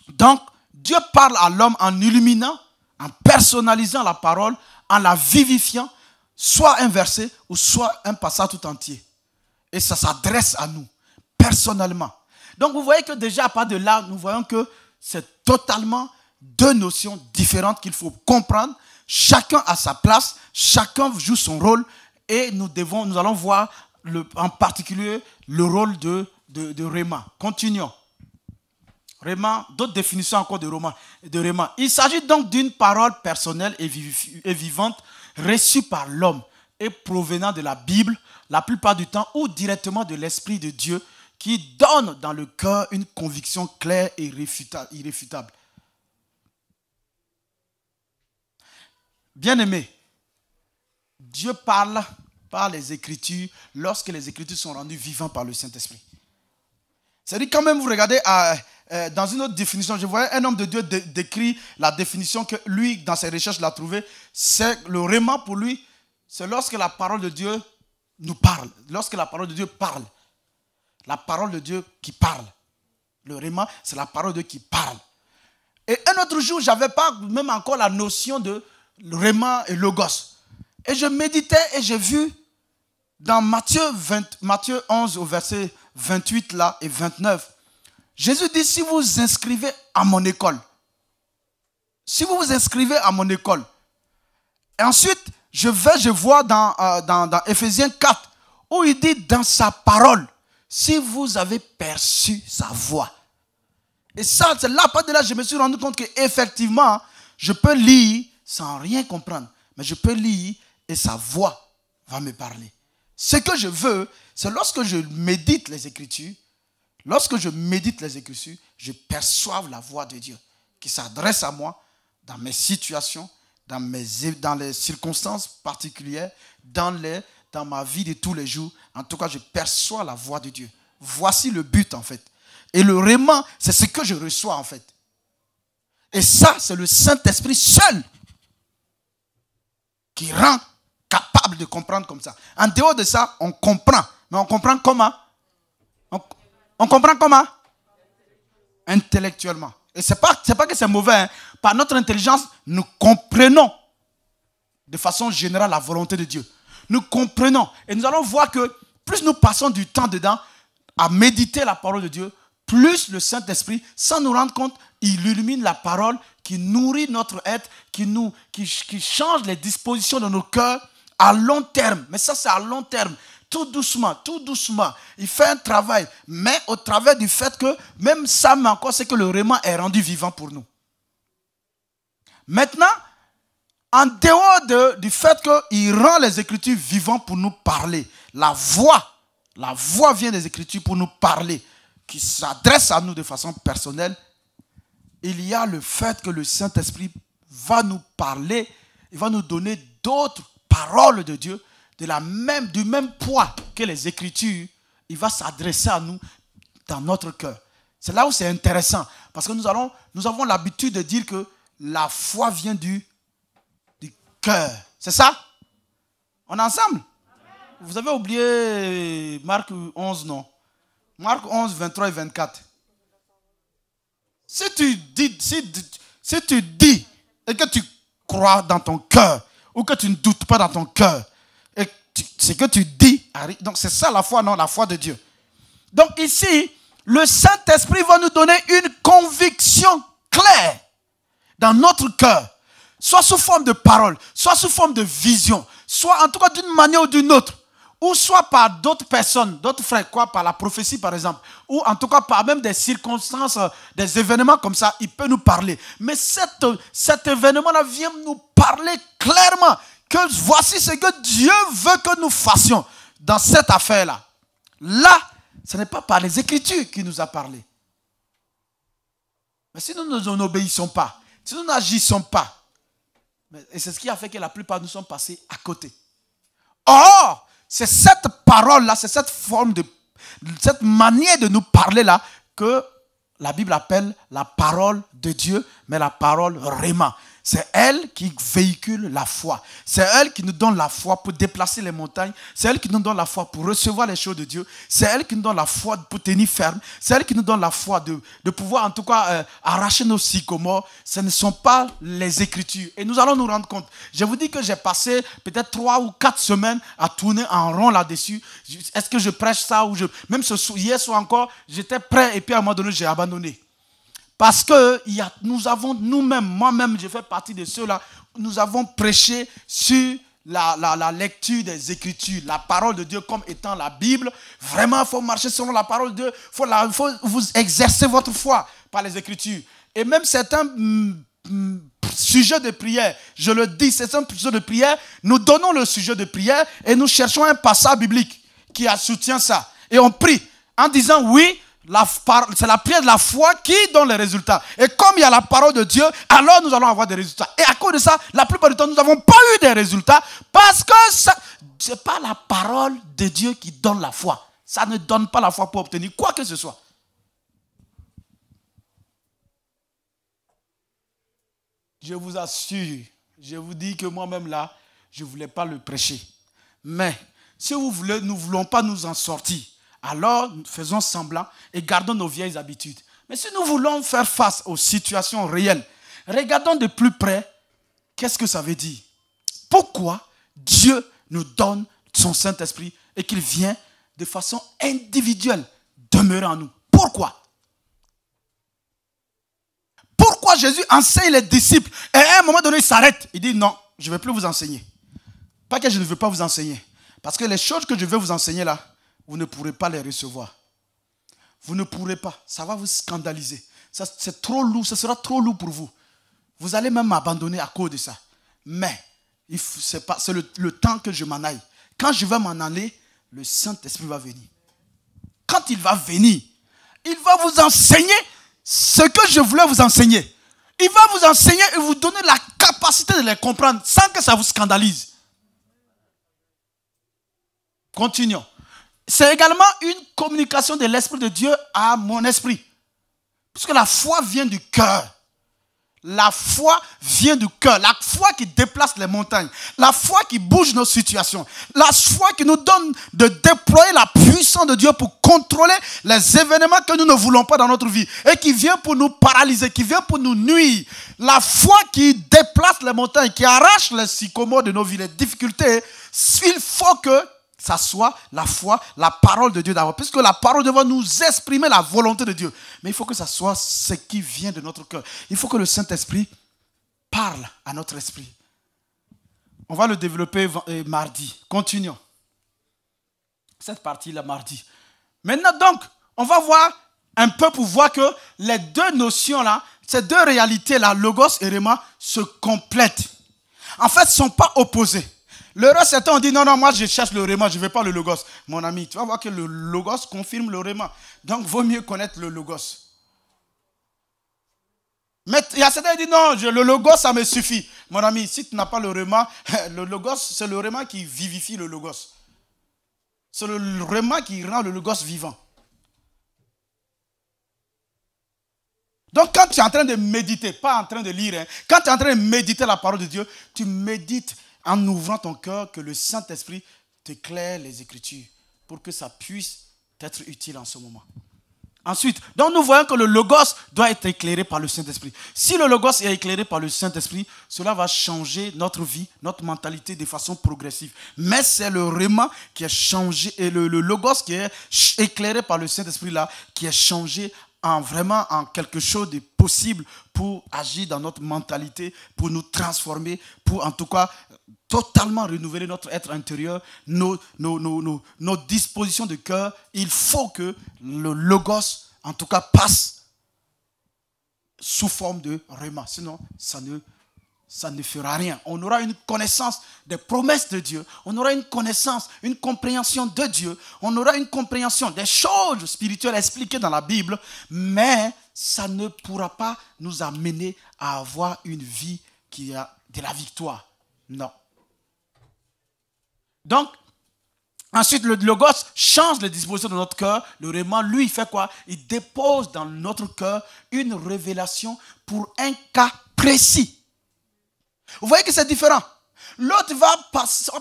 Donc, Dieu parle à l'homme en illuminant, en personnalisant la parole, en la vivifiant, soit un verset ou soit un passage tout entier. Et ça s'adresse à nous, personnellement. Donc, vous voyez que déjà, à part de là, nous voyons que c'est totalement deux notions différentes qu'il faut comprendre. Chacun a sa place, chacun joue son rôle et nous allons voir en particulier le rôle de Réma. Continuons. Réma, d'autres définitions encore de Réma. Il s'agit donc d'une parole personnelle et vivante reçue par l'homme et provenant de la Bible, la plupart du temps, ou directement de l'Esprit de Dieu qui donne dans le cœur une conviction claire et irréfutable. Bien-aimé, Dieu parle par les Écritures lorsque les Écritures sont rendues vivantes par le Saint-Esprit. C'est-à-dire, quand même, vous regardez dans une autre définition, je voyais un homme de Dieu décrit la définition que lui, dans ses recherches, l'a trouvée. C'est le réma pour lui, c'est lorsque la parole de Dieu nous parle. Lorsque la parole de Dieu parle. La parole de Dieu qui parle. Le réma, c'est la parole de Dieu qui parle. Et un autre jour, je n'avais pas même encore la notion de réma et logos. Et je méditais et j'ai vu dans Matthieu 11 au verset 28 là, et 29, Jésus dit, si vous vous inscrivez à mon école, si vous vous inscrivez à mon école, et ensuite je vois dans Éphésiens 4, où il dit dans sa parole, si vous avez perçu sa voix. Et ça, c'est là, pas de là, je me suis rendu compte qu'effectivement, je peux lire sans rien comprendre, mais je peux lire et sa voix va me parler. Ce que je veux, c'est lorsque je médite les Écritures, je perçois la voix de Dieu qui s'adresse à moi dans mes situations, dans les circonstances particulières, dans ma vie de tous les jours. En tout cas, je perçois la voix de Dieu. Voici le but en fait. Et le réma, c'est ce que je reçois en fait. Et ça, c'est le Saint-Esprit seul qui rend capable de comprendre comme ça. En dehors de ça, on comprend. Mais on comprend comment? On comprend comment? Intellectuellement. Et ce n'est pas que c'est mauvais. Hein. Par notre intelligence, nous comprenons de façon générale la volonté de Dieu. Nous comprenons. Et nous allons voir que plus nous passons du temps dedans à méditer la parole de Dieu, plus le Saint-Esprit, sans nous rendre compte, il illumine la parole qui nourrit notre être, qui change les dispositions de nos cœurs à long terme. Mais ça, c'est à long terme. Tout doucement. Il fait un travail. Mais au travers du fait que, même ça, mais encore, c'est que le réma est rendu vivant pour nous. Maintenant, en dehors du fait qu'il rend les Écritures vivantes pour nous parler, la voix vient des Écritures pour nous parler, qui s'adresse à nous de façon personnelle. Il y a le fait que le Saint-Esprit va nous parler, il va nous donner d'autres paroles de Dieu, du même poids que les Écritures. Il va s'adresser à nous dans notre cœur. C'est là où c'est intéressant, parce que nous avons l'habitude de dire que la foi vient du cœur. C'est ça? On est ensemble? Vous avez oublié Marc 11, non? Marc 11, 23 et 24. Si tu dis et que tu crois dans ton cœur, ou que tu ne doutes pas dans ton cœur, et ce que tu dis arrive. Donc c'est ça la foi, non? La foi de Dieu. Donc ici, le Saint-Esprit va nous donner une conviction claire dans notre cœur, soit sous forme de parole, soit sous forme de vision, soit en tout cas d'une manière ou d'une autre, ou soit par d'autres personnes, d'autres frères, quoi, par la prophétie par exemple, ou en tout cas par même des circonstances, des événements comme ça, il peut nous parler. Mais cet événement-là vient nous parler clairement que voici ce que Dieu veut que nous fassions dans cette affaire-là. Là, ce n'est pas par les Écritures qu'il nous a parlé. Mais si nous n'obéissons pas, si nous n'agissons pas, et c'est ce qui a fait que la plupart nous sommes passés à côté. Or, c'est cette parole-là, c'est cette forme de, cette manière de nous parler-là que la Bible appelle la parole de Dieu, mais la parole Réma. C'est elle qui véhicule la foi. C'est elle qui nous donne la foi pour déplacer les montagnes. C'est elle qui nous donne la foi pour recevoir les choses de Dieu. C'est elle qui nous donne la foi pour tenir ferme. C'est elle qui nous donne la foi de pouvoir en tout cas arracher nos sycomores. Ce ne sont pas les Écritures. Et nous allons nous rendre compte. Je vous dis que j'ai passé peut-être 3 ou 4 semaines à tourner en rond là-dessus. Est-ce que je prêche ça ou même hier soir encore, j'étais prêt et puis à un moment donné, j'ai abandonné. Parce que nous avons nous-mêmes, moi-même, je fais partie de ceux-là, nous avons prêché sur la lecture des Écritures, la parole de Dieu comme étant la Bible. Vraiment, il faut marcher selon la parole de Dieu. Il faut vous exercer votre foi par les Écritures. Et même certains sujets de prière, je le dis, certains sujets de prière, nous donnons le sujet de prière et nous cherchons un passage biblique qui soutient ça. Et on prie en disant oui, c'est la prière de la foi qui donne les résultats. Et comme il y a la parole de Dieu, alors nous allons avoir des résultats. Et à cause de ça, la plupart du temps, nous n'avons pas eu des résultats parce que ce n'est pas la parole de Dieu qui donne la foi. Ça ne donne pas la foi pour obtenir quoi que ce soit. Je vous assure, je vous dis que moi-même là, je ne voulais pas le prêcher. Mais si vous voulez, nous ne voulons pas nous en sortir. Alors, faisons semblant et gardons nos vieilles habitudes. Mais si nous voulons faire face aux situations réelles, regardons de plus près, qu'est-ce que ça veut dire? Pourquoi Dieu nous donne son Saint-Esprit et qu'il vient de façon individuelle demeurer en nous? Pourquoi? Pourquoi Jésus enseigne les disciples et à un moment donné, il s'arrête. Il dit non, je ne vais plus vous enseigner. Pas que je ne veux pas vous enseigner. Parce que les choses que je vais vous enseigner là, vous ne pourrez pas les recevoir. Vous ne pourrez pas. Ça va vous scandaliser. C'est trop lourd. Ce sera trop lourd pour vous. Vous allez même m'abandonner à cause de ça. Mais c'est le temps que je m'en aille. Quand je vais m'en aller, le Saint-Esprit va venir. Quand il va venir, il va vous enseigner ce que je voulais vous enseigner. Il va vous enseigner et vous donner la capacité de les comprendre sans que ça vous scandalise. Continuons. C'est également une communication de l'Esprit de Dieu à mon esprit. Puisque la foi vient du cœur. La foi vient du cœur. La foi qui déplace les montagnes. La foi qui bouge nos situations. La foi qui nous donne de déployer la puissance de Dieu pour contrôler les événements que nous ne voulons pas dans notre vie. Et qui vient pour nous paralyser, qui vient pour nous nuire. La foi qui déplace les montagnes, qui arrache les sycomores de nos vies, les difficultés. Il faut que ça soit la foi, la parole de Dieu d'abord. Puisque la parole de Dieu va nous exprimer la volonté de Dieu. Mais il faut que ça soit ce qui vient de notre cœur. Il faut que le Saint-Esprit parle à notre esprit. On va le développer mardi. Continuons. Cette partie-là, mardi. Maintenant donc, on va voir un peu pour voir que les deux notions-là, ces deux réalités-là, Logos et Réma, se complètent. En fait, ne sont pas opposées. Le reste, certains ont dit, non, moi je cherche le Réma, je ne veux pas le Logos. Mon ami, tu vas voir que le Logos confirme le Réma. Donc, il vaut mieux connaître le Logos. Mais il y a certains qui disent, non, le Logos, ça me suffit. Mon ami, si tu n'as pas le Réma, le Logos, c'est le Réma qui vivifie le Logos. C'est le Réma qui rend le Logos vivant. Donc, quand tu es en train de méditer, pas en train de lire, quand tu es en train de méditer la parole de Dieu, tu médites en ouvrant ton cœur, que le Saint-Esprit t'éclaire les Écritures pour que ça puisse être utile en ce moment. Ensuite, donc nous voyons que le Logos doit être éclairé par le Saint-Esprit. Si le Logos est éclairé par le Saint-Esprit, cela va changer notre vie, notre mentalité de façon progressive. Mais c'est le Réma qui est changé, et le Logos qui est éclairé par le Saint-Esprit là, qui est changé vraiment en quelque chose de possible pour agir dans notre mentalité, pour nous transformer, pour en tout cas totalement renouveler notre être intérieur, nos dispositions de cœur, il faut que le logos, en tout cas, passe sous forme de rhéma. Sinon, ça ne fera rien. On aura une connaissance des promesses de Dieu. On aura une connaissance, une compréhension de Dieu. On aura une compréhension des choses spirituelles expliquées dans la Bible. Mais ça ne pourra pas nous amener à avoir une vie qui a de la victoire. Non. Donc, ensuite, le logos change les dispositions de notre cœur. Le rhéma, lui, il fait quoi? Il dépose dans notre cœur une révélation pour un cas précis. Vous voyez que c'est différent. L'autre va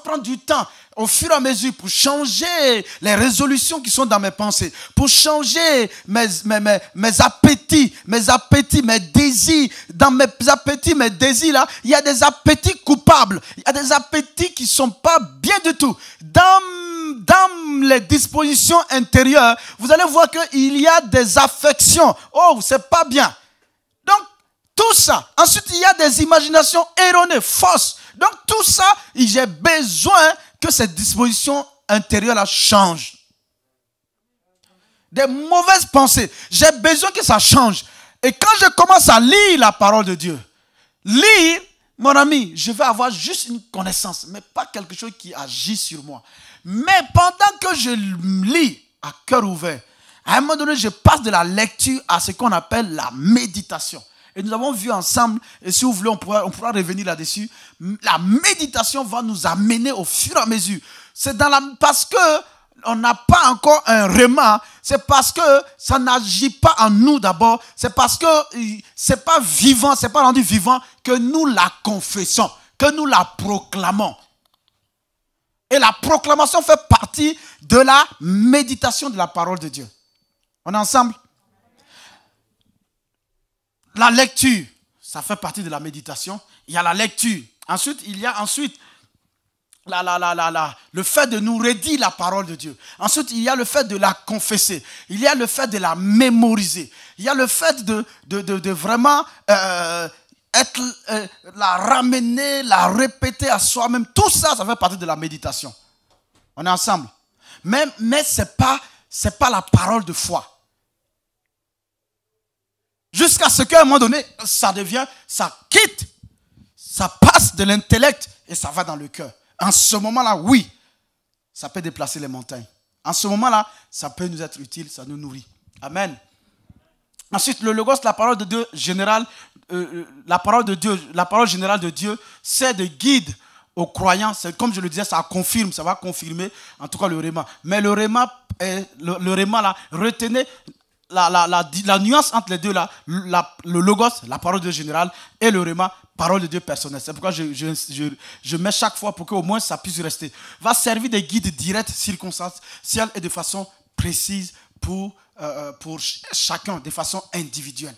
prendre du temps au fur et à mesure pour changer les résolutions qui sont dans mes pensées, pour changer mes appétits, mes désirs. Dans mes appétits, mes désirs, là, il y a des appétits coupables. Il y a des appétits qui ne sont pas bien du tout. Dans les dispositions intérieures, vous allez voir qu'il y a des affections. Oh, c'est pas bien. Donc, tout ça. Ensuite, il y a des imaginations erronées, fausses. Donc, tout ça, j'ai besoin que cette disposition intérieure-là change. Des mauvaises pensées. J'ai besoin que ça change. Et quand je commence à lire la parole de Dieu, lire, mon ami, je vais avoir juste une connaissance, mais pas quelque chose qui agit sur moi. Mais pendant que je lis à cœur ouvert, à un moment donné, je passe de la lecture à ce qu'on appelle la méditation. Et nous avons vu ensemble, et si vous voulez, on pourra revenir là-dessus. La méditation va nous amener au fur et à mesure. C'est parce que on n'a pas encore un rhéma, c'est parce que ça n'agit pas en nous d'abord, c'est parce que c'est pas vivant, c'est pas rendu vivant que nous la confessons, que nous la proclamons. Et la proclamation fait partie de la méditation de la parole de Dieu. On est ensemble? La lecture, ça fait partie de la méditation. Il y a la lecture. Ensuite, il y a le fait de nous redire la parole de Dieu. Ensuite, il y a le fait de la confesser. Il y a le fait de la mémoriser. Il y a le fait de vraiment la ramener, la répéter à soi-même. Tout ça, ça fait partie de la méditation. On est ensemble. Mais c'est pas la parole de foi. Jusqu'à ce qu'à un moment donné, ça quitte, ça passe de l'intellect et ça va dans le cœur. En ce moment-là, oui, ça peut déplacer les montagnes. En ce moment-là, ça peut nous être utile, ça nous nourrit. Amen. Ensuite, le logos, la parole de Dieu générale, la parole générale de Dieu, c'est de guide aux croyants. C'est, comme je le disais, ça confirme, ça va confirmer, en tout cas le rhéma. Mais le rhéma là, retenez la nuance entre les deux là, le logos, la parole de Dieu générale, et le rhéma, parole de Dieu personnelle. C'est pourquoi je mets chaque fois pour qu'au moins ça puisse rester. Va servir de guide direct, circonstanciel et de façon précise pour chacun, de façon individuelle.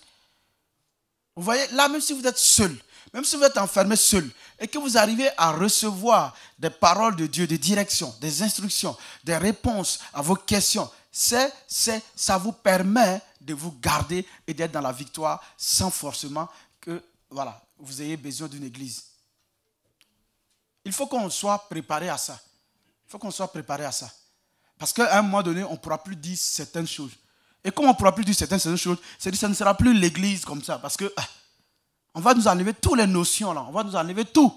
Vous voyez, là, même si vous êtes seul, même si vous êtes enfermé seul, et que vous arrivez à recevoir des paroles de Dieu, des directions, des instructions, des réponses à vos questions, ça vous permet de vous garder et d'être dans la victoire sans forcément que vous ayez besoin d'une église. Il faut qu'on soit préparé à ça. Il faut qu'on soit préparé à ça. Parce qu'à un moment donné, on ne pourra plus dire certaines choses. Et comme on ne pourra plus dire certaines choses, c'est que ça ne sera plus l'église comme ça. Parce que on va nous enlever toutes les notions là. On va nous enlever tout.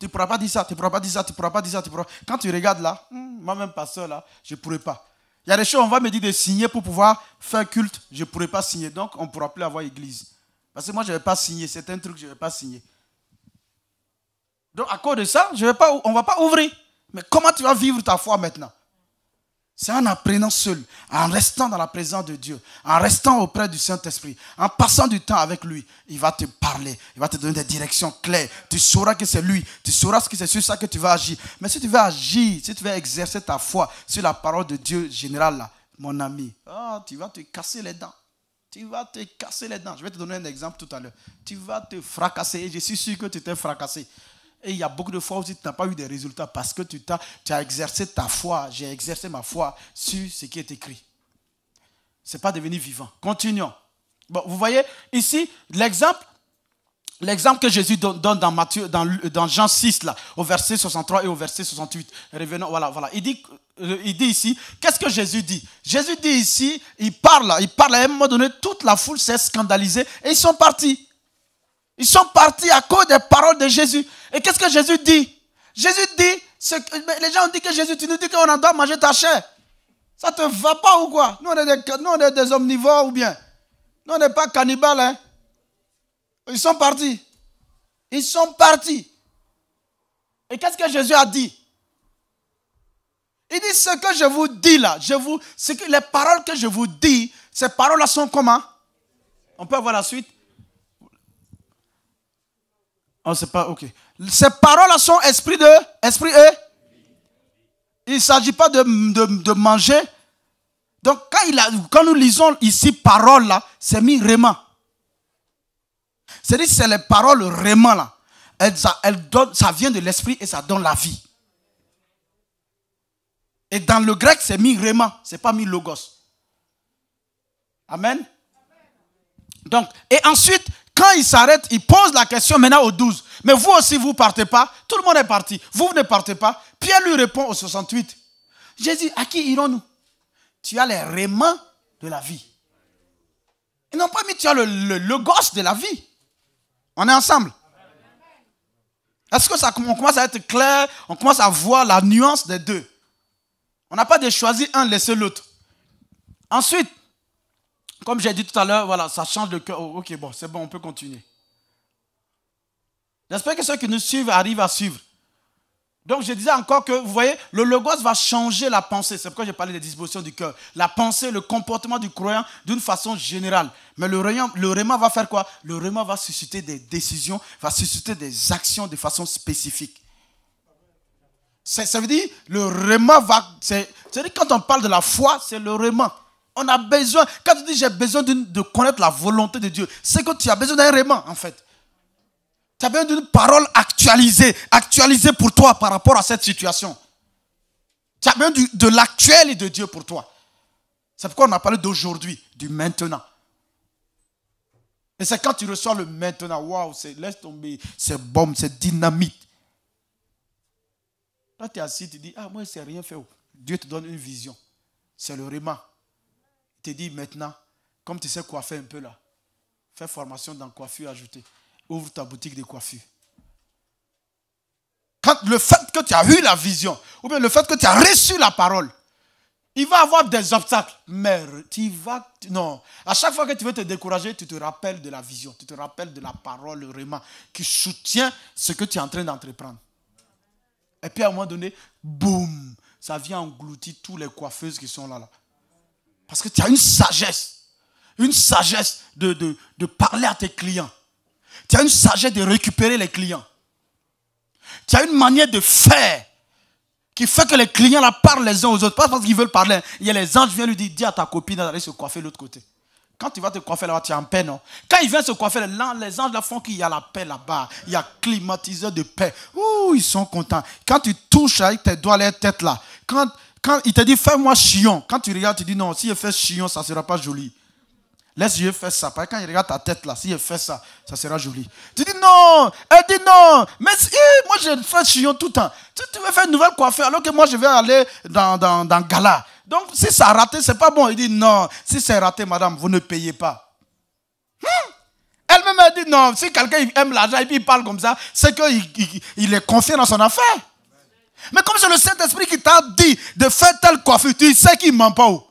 Tu ne pourras pas dire ça, tu ne pourras pas dire ça, tu ne pourras pas dire ça. Quand tu regardes là, moi-même pasteur là, je ne pourrai pas. Il y a des choses, on va me dire de signer pour pouvoir faire culte. Je ne pourrai pas signer. Donc, on ne pourra plus avoir église. Parce que moi, je ne vais pas signer. C'est un truc que je ne vais pas signer. Donc, à cause de ça, on ne va pas ouvrir. Mais comment tu vas vivre ta foi maintenant? C'est en apprenant seul, en restant dans la présence de Dieu, en restant auprès du Saint-Esprit, en passant du temps avec lui. Il va te parler, il va te donner des directions claires. Tu sauras que c'est lui, tu sauras que c'est sur ça que tu vas agir. Mais si tu veux agir, si tu veux exercer ta foi sur la parole de Dieu générale, là, mon ami, tu vas te casser les dents. Tu vas te casser les dents. Je vais te donner un exemple tout à l'heure. Tu vas te fracasser et je suis sûr que tu t'es fracassé. Et il y a beaucoup de fois où tu n'as pas eu des résultats parce que tu as exercé ta foi. J'ai exercé ma foi sur ce qui est écrit. Ce n'est pas devenu vivant. Continuons. Bon, vous voyez ici l'exemple l'exemple que Jésus donne dans Matthieu, dans Jean 6, là, au verset 63 et au verset 68. Revenons, voilà. Il dit ici, qu'est-ce que Jésus dit? Jésus dit ici, il parle, à un moment donné, toute la foule s'est scandalisée et ils sont partis. Ils sont partis à cause des paroles de Jésus. Et qu'est-ce que Jésus dit? Jésus dit, les gens ont dit que Jésus, tu nous dis qu'on en doit manger ta chair. Ça te va pas ou quoi? Nous on est des omnivores ou bien? Nous on n'est pas cannibales, hein? Ils sont partis. Ils sont partis. Et qu'est-ce que Jésus a dit? Il dit ce que je vous dis là, les paroles que je vous dis, ces paroles-là sont comment? On peut avoir la suite? Oh, c'est pas, ok. Ces paroles-là sont esprit et? Il ne s'agit pas de manger. Donc quand nous lisons ici parole là, c'est mis rément. C'est-à-dire c'est les paroles rément là. Ça vient de l'esprit et ça donne la vie. Et dans le grec, c'est mis rément, c'est pas mis logos. Amen. Donc, et ensuite, quand il s'arrête, il pose la question maintenant aux 12. Mais vous aussi, vous ne partez pas. Tout le monde est parti. Vous ne partez pas. Pierre lui répond au 68. Jésus, à qui irons-nous? Tu as les réments de la vie. Ils n'ont pas mis, tu as le logos de la vie. On est ensemble. Est-ce que on commence à être clair? On commence à voir la nuance des deux. On n'a pas de choisir un, laisser l'autre. Ensuite, comme j'ai dit tout à l'heure, voilà, ça change de cœur. Oh, ok, bon, c'est bon, on peut continuer. J'espère que ceux qui nous suivent arrivent à suivre. Donc, je disais encore que, vous voyez, le logos va changer la pensée. C'est pourquoi j'ai parlé des dispositions du cœur. La pensée, le comportement du croyant d'une façon générale. Mais le réma va faire quoi? Le réma va susciter des décisions, va susciter des actions de façon spécifique. Ça veut dire, le réma va... C'est-à-dire, quand on parle de la foi, c'est le réma. On a besoin, quand tu dis j'ai besoin de connaître la volonté de Dieu, c'est que tu as besoin d'un réma, en fait. Tu as besoin d'une parole actualisée pour toi par rapport à cette situation. Tu as besoin de l'actuel et de Dieu pour toi. C'est pourquoi on a parlé d'aujourd'hui, du maintenant. Et c'est quand tu reçois le maintenant, waouh, laisse tomber, c'est bombe, c'est dynamite. Là, tu es assis, tu dis, ah, moi, je n'ai rien fait. Dieu te donne une vision. C'est le réma. Il te dit maintenant, comme tu sais coiffer un peu là, fais formation dans coiffure ajoutée. Ouvre ta boutique de coiffure. Quand le fait que tu as eu la vision, ou bien le fait que tu as reçu la parole, il va y avoir des obstacles. Mais non. À chaque fois que tu veux te décourager, tu te rappelles de la vision, tu te rappelles de la parole, le réma, qui soutient ce que tu es en train d'entreprendre. Et puis à un moment donné, boum, ça vient engloutir toutes les coiffeuses qui sont là. Parce que tu as une sagesse de parler à tes clients. Tu as une sagesse de récupérer les clients. Tu as une manière de faire qui fait que les clients là parlent les uns aux autres. Pas parce qu'ils veulent parler. Il y a les anges qui viennent lui dire, dis à ta copine d'aller se coiffer de l'autre côté. Quand tu vas te coiffer là-bas, tu es en paix, non? Quand ils viennent se coiffer là, les anges là font qu'il y a la paix là-bas. Il y a climatiseur de paix. Ouh, ils sont contents. Quand tu touches avec tes doigts les têtes là, quand il te dit, fais-moi chignon. Quand tu regardes, tu dis, non, si je fais chignon, ça ne sera pas joli. Laisse-je faire ça. Parce que quand il regarde ta tête là, si je fais ça, ça sera joli. Tu dis non. Elle dit non. Mais moi, je fais chignon tout le temps. Tu veux faire une nouvelle coiffure alors que moi, je vais aller dans gala. Donc, si ça a raté, c'est pas bon. Il dit non. Si c'est raté, madame, vous ne payez pas. Elle-même, elle dit non. Si quelqu'un aime l'argent et puis il parle comme ça, c'est qu'il est confiant dans son affaire. Mais comme c'est le Saint-Esprit qui t'a dit de faire telle coiffure, tu sais qu'il ne ment pas où.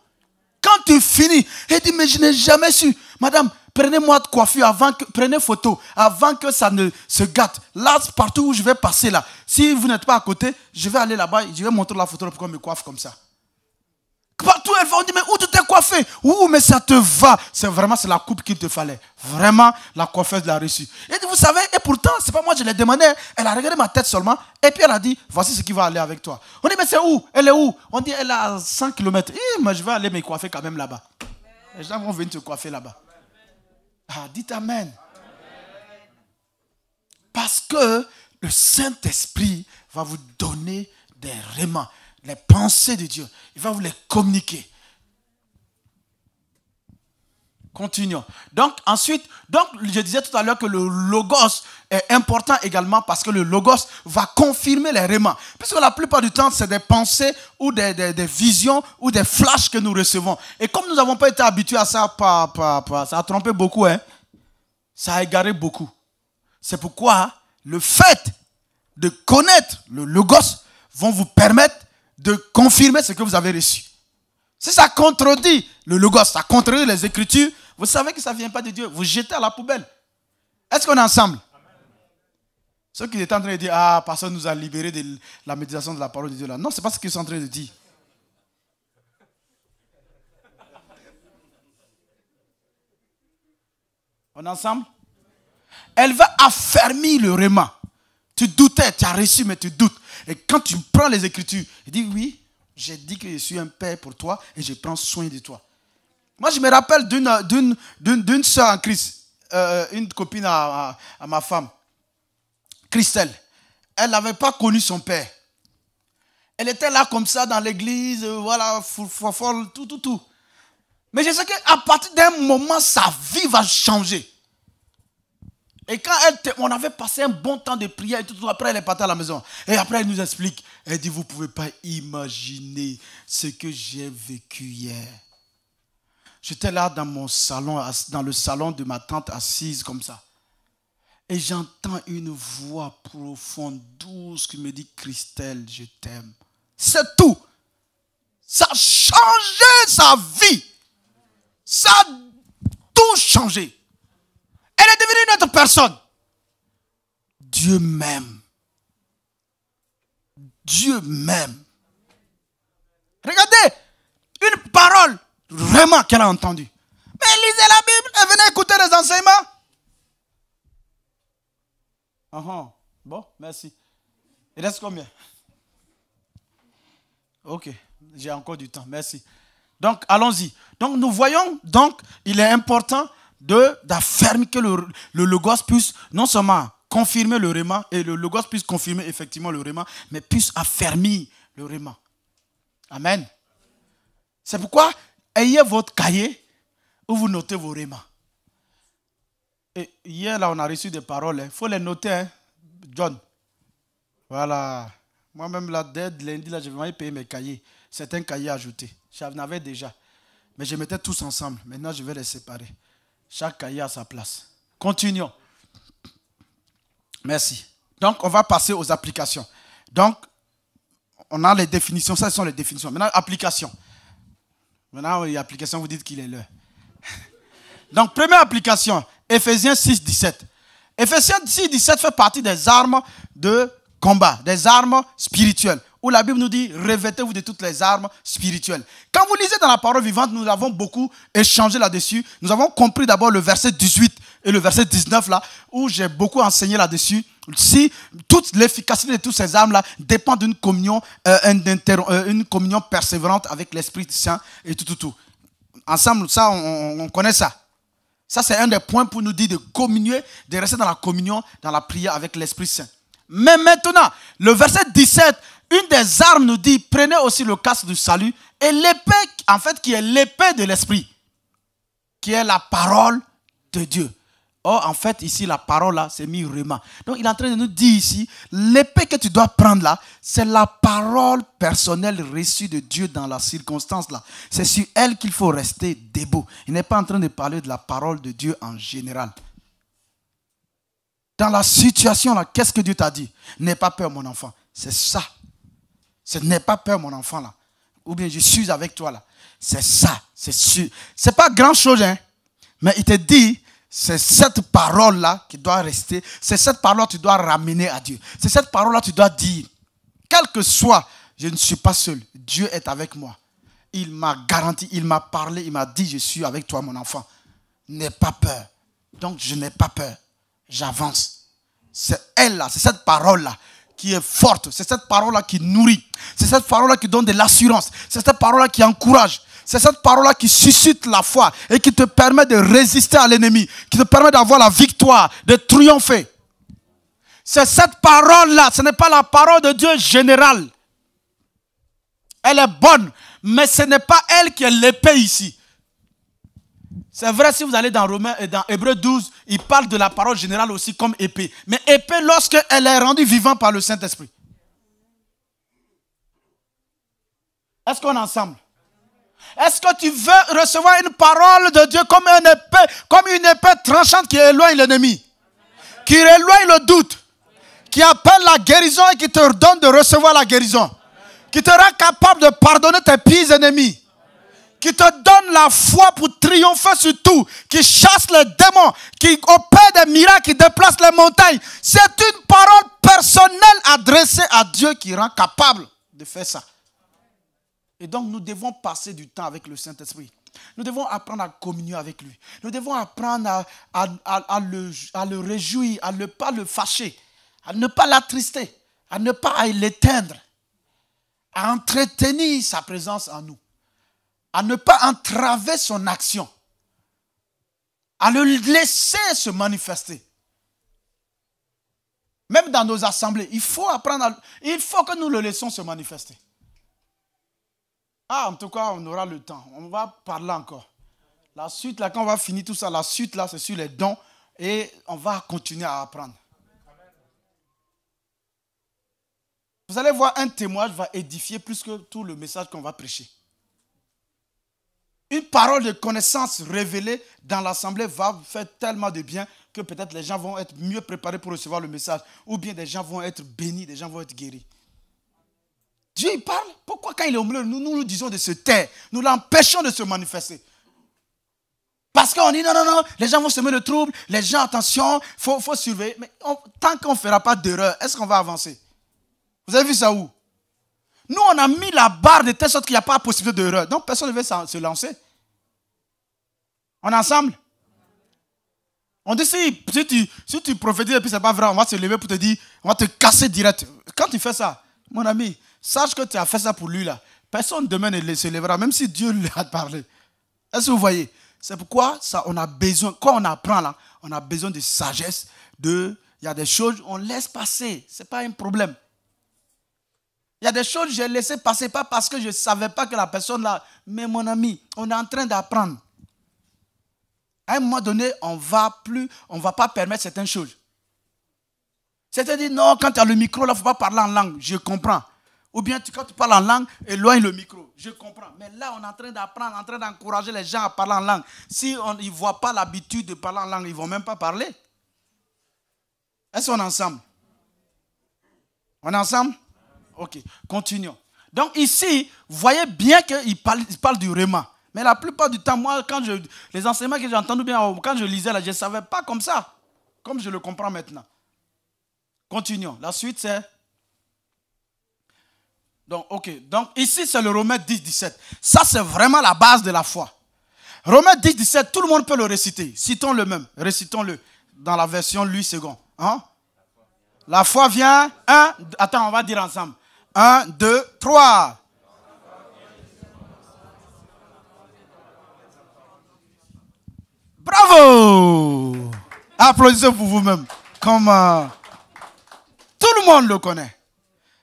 Quand tu finis, il dit, mais je n'ai jamais su. Madame, prenez-moi de coiffure, prenez photo, avant que ça ne se gâte. Là, partout où je vais passer là, si vous n'êtes pas à côté, je vais aller là-bas, je vais montrer la photo pourquoi je me coiffe comme ça. Partout, elle va, on dit, mais où tu t'es coiffé? Ouh, mais ça te va. C'est la coupe qu'il te fallait. Vraiment, la coiffeuse l'a reçue. Et vous savez, et pourtant, c'est pas moi, je l'ai demandé. Elle a regardé ma tête seulement. Et puis elle a dit, voici ce qui va aller avec toi. On dit, mais c'est où? Elle est où? On dit, elle est à 100 km. Mais je vais aller me coiffer quand même là-bas. Les gens vont venir te coiffer là-bas. Ah, dites amen. Parce que le Saint-Esprit va vous donner des rémants. Les pensées de Dieu, il va vous les communiquer. Continuons. Donc, ensuite, je disais tout à l'heure que le logos est important également parce que le logos va confirmer les rémas. Puisque la plupart du temps, c'est des pensées ou des visions ou des flashs que nous recevons. Et comme nous n'avons pas été habitués à ça, ça a trompé beaucoup, hein? Ça a égaré beaucoup. C'est pourquoi le fait de connaître le logos vont vous permettre de confirmer ce que vous avez reçu. Si ça contredit le logos, ça contredit les Écritures, vous savez que ça ne vient pas de Dieu. Vous jetez à la poubelle. Est-ce qu'on est ensemble? Ceux qui étaient en train de dire, ah, pasteur nous a libérés de la méditation de la parole de Dieu là. Non, ce n'est pas ce qu'ils sont en train de dire. On est ensemble? Elle va affermir le réma. Tu doutais, tu as reçu, mais tu doutes. Et quand tu prends les Écritures, il dit, oui, j'ai dit que je suis un père pour toi et je prends soin de toi. Moi, je me rappelle d'une soeur en Christ, une copine à ma femme, Christelle. Elle n'avait pas connu son père. Elle était là comme ça dans l'église, voilà, folle, tout. Mais je sais qu'à partir d'un moment, sa vie va changer. Et quand on avait passé un bon temps de prière, et tout, après elle est partie à la maison. Et après elle nous explique, elle dit, vous ne pouvez pas imaginer ce que j'ai vécu hier. J'étais là dans mon salon, dans le salon de ma tante assise comme ça. Et j'entends une voix profonde, douce qui me dit, Christelle, je t'aime. C'est tout. Ça a changé sa vie. Ça a tout changé. Elle est devenue une autre personne. Dieu m'aime. Dieu m'aime. Regardez, une parole vraiment qu'elle a entendue. Mais elle lisait la Bible, elle venait écouter les enseignements. Bon, merci. Il reste combien? Ok, j'ai encore du temps, merci. Donc, allons-y. Donc, nous voyons, donc, il est important d'affirmer que le logos puisse non seulement confirmer le réma, et le logos puisse confirmer effectivement le réma, mais puisse affermir le réma. Amen. C'est pourquoi, ayez votre cahier où vous notez vos rémas. Et hier, là, on a reçu des paroles. Il faut les noter, hein, John. Voilà. Moi-même, là, dès lundi, là, je vais payer mes cahiers. C'est un cahier ajouté. J'en avais déjà. Mais je mettais tous ensemble. Maintenant, je vais les séparer. Chaque cahier a sa place. Continuons. Merci. Donc, on va passer aux applications. Donc, on a les définitions. Ça, ce sont les définitions. Maintenant, application. Maintenant, il y a application, vous dites qu'il est l'heure. Donc, première application, Ephésiens 6, 17. Ephésiens 6, 17 fait partie des armes de combat, des armes spirituelles. Où la Bible nous dit, revêtez-vous de toutes les armes spirituelles. Quand vous lisez dans la parole vivante, nous avons beaucoup échangé là-dessus. Nous avons compris d'abord le verset 18 et le verset 19 là, où j'ai beaucoup enseigné là-dessus. Si toute l'efficacité de toutes ces armes-là dépend d'une communion, une communion persévérante avec l'Esprit Saint et tout. Ensemble, ça, on connaît ça. Ça, c'est un des points pour nous dire de communier, de rester dans la communion, dans la prière avec l'Esprit Saint. Mais maintenant, le verset 17, une des armes nous dit, prenez aussi le casque du salut et l'épée, en fait, qui est l'épée de l'Esprit, qui est la parole de Dieu. Or, en fait, ici, la parole là, c'est mis réma. Donc, il est en train de nous dire ici, l'épée que tu dois prendre là, c'est la parole personnelle reçue de Dieu dans la circonstance là. C'est sur elle qu'il faut rester debout. Il n'est pas en train de parler de la parole de Dieu en général. Dans la situation là, qu'est-ce que Dieu t'a dit? N'aie pas peur, mon enfant. C'est ça. Ce n'est pas peur, mon enfant là. Ou bien je suis avec toi là. C'est ça. C'est sûr. C'est pas grand chose, hein. Mais il te dit, c'est cette parole-là qui doit rester. C'est cette parole-là que tu dois ramener à Dieu. C'est cette parole-là que tu dois dire. Quel que soit, je ne suis pas seul. Dieu est avec moi. Il m'a garanti, il m'a parlé, il m'a dit, je suis avec toi, mon enfant. N'aie pas peur. Donc, je n'ai pas peur. J'avance. C'est elle-là, c'est cette parole-là qui est forte. C'est cette parole-là qui nourrit. C'est cette parole-là qui donne de l'assurance. C'est cette parole-là qui encourage. C'est cette parole-là qui suscite la foi et qui te permet de résister à l'ennemi, qui te permet d'avoir la victoire, de triompher. C'est cette parole-là, ce n'est pas la parole de Dieu générale. Elle est bonne, mais ce n'est pas elle qui est l'épée ici. C'est vrai, si vous allez dans Romains et dans Hébreux 12, il parle de la parole générale aussi comme épée. Mais épée lorsqu'elle est rendue vivante par le Saint-Esprit. Est-ce qu'on est ensemble? Est-ce que tu veux recevoir une parole de Dieu comme une épée tranchante qui éloigne l'ennemi, qui éloigne le doute, qui appelle la guérison et qui te donne de recevoir la guérison, qui te rend capable de pardonner tes pires ennemis, qui te donne la foi pour triompher sur tout, qui chasse les démons, qui opère des miracles, qui déplace les montagnes. C'est une parole personnelle adressée à Dieu qui rend capable de faire ça. Et donc, nous devons passer du temps avec le Saint-Esprit. Nous devons apprendre à communier avec lui. Nous devons apprendre à le réjouir, à ne pas le fâcher, à ne pas l'attrister, à ne pas l'éteindre, à entretenir sa présence en nous, à ne pas entraver son action, à le laisser se manifester. Même dans nos assemblées, il faut apprendre, il faut que nous le laissons se manifester. En tout cas, on aura le temps. On va parler encore. La suite, là, quand on va finir tout ça, la suite, là, c'est sur les dons. Et on va continuer à apprendre. Vous allez voir, un témoignage va édifier plus que tout le message qu'on va prêcher. Une parole de connaissance révélée dans l'assemblée va faire tellement de bien que peut-être les gens vont être mieux préparés pour recevoir le message. Ou bien des gens vont être bénis, des gens vont être guéris. Dieu, il parle. Pourquoi quand il est au milieu, nous disons de se taire? Nous l'empêchons de se manifester. Parce qu'on dit non, les gens vont semer le trouble. Les gens, attention, il faut surveiller. Mais tant qu'on ne fera pas d'erreur, est-ce qu'on va avancer? Vous avez vu ça où? Nous, on a mis la barre de telle sorte qu'il n'y a pas de possibilité d'erreur. Donc, personne ne veut se lancer. On est ensemble? On dit si tu prophétises et puis ce n'est pas vrai, on va se lever pour te dire, on va te casser direct. Quand tu fais ça, mon ami, sache que tu as fait ça pour lui là. Personne demain ne se lèvera, même si Dieu lui a parlé. Est-ce que vous voyez? C'est pourquoi ça, on a besoin, quand on apprend là, on a besoin de sagesse, il y a des choses, on laisse passer. Ce n'est pas un problème. Il y a des choses que j'ai laissé passer, pas parce que je ne savais pas que la personne là, mais mon ami, on est en train d'apprendre. À un moment donné, on ne va pas permettre certaines choses. C'est-à-dire, non, quand tu as le micro, là, il ne faut pas parler en langue. Je comprends. Ou bien, quand tu parles en langue, éloigne le micro. Je comprends. Mais là, on est en train d'apprendre, en train d'encourager les gens à parler en langue. Si ils ne voient pas l'habitude de parler en langue, ils ne vont même pas parler. Est-ce qu'on est ensemble? On est ensemble? Ok, continuons. Donc ici, vous voyez bien qu'il parle du réma. Mais la plupart du temps, moi, les enseignements que j'ai entendus bien, quand je lisais là, je ne savais pas comme ça. Comme je le comprends maintenant. Continuons. La suite, c'est... Donc, ok. Donc, ici, c'est le Romains 10, 17. Ça, c'est vraiment la base de la foi. Romains 10, 17, tout le monde peut le réciter. Citons-le même. Récitons-le dans la version Louis II. Hein? La foi vient... Attends, on va dire ensemble. 1, 2, 3. Bravo! Applaudissez pour vous-même. Comme tout le monde le connaît.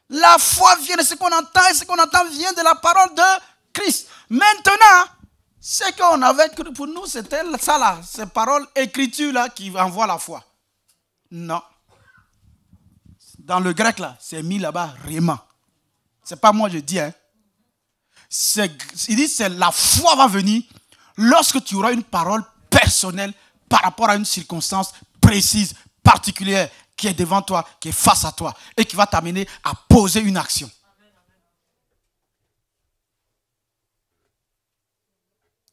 La foi vient de ce qu'on entend et ce qu'on entend vient de la parole de Christ. Maintenant, ce qu'on avait pour nous, c'était ça là, ces paroles écritures là qui envoient la foi. Non. Dans le grec là, c'est mis là-bas réma. C'est pas moi je dis. Hein. Il dit c'est la foi va venir lorsque tu auras une parole personnelle par rapport à une circonstance précise, particulière, qui est devant toi, qui est face à toi, et qui va t'amener à poser une action.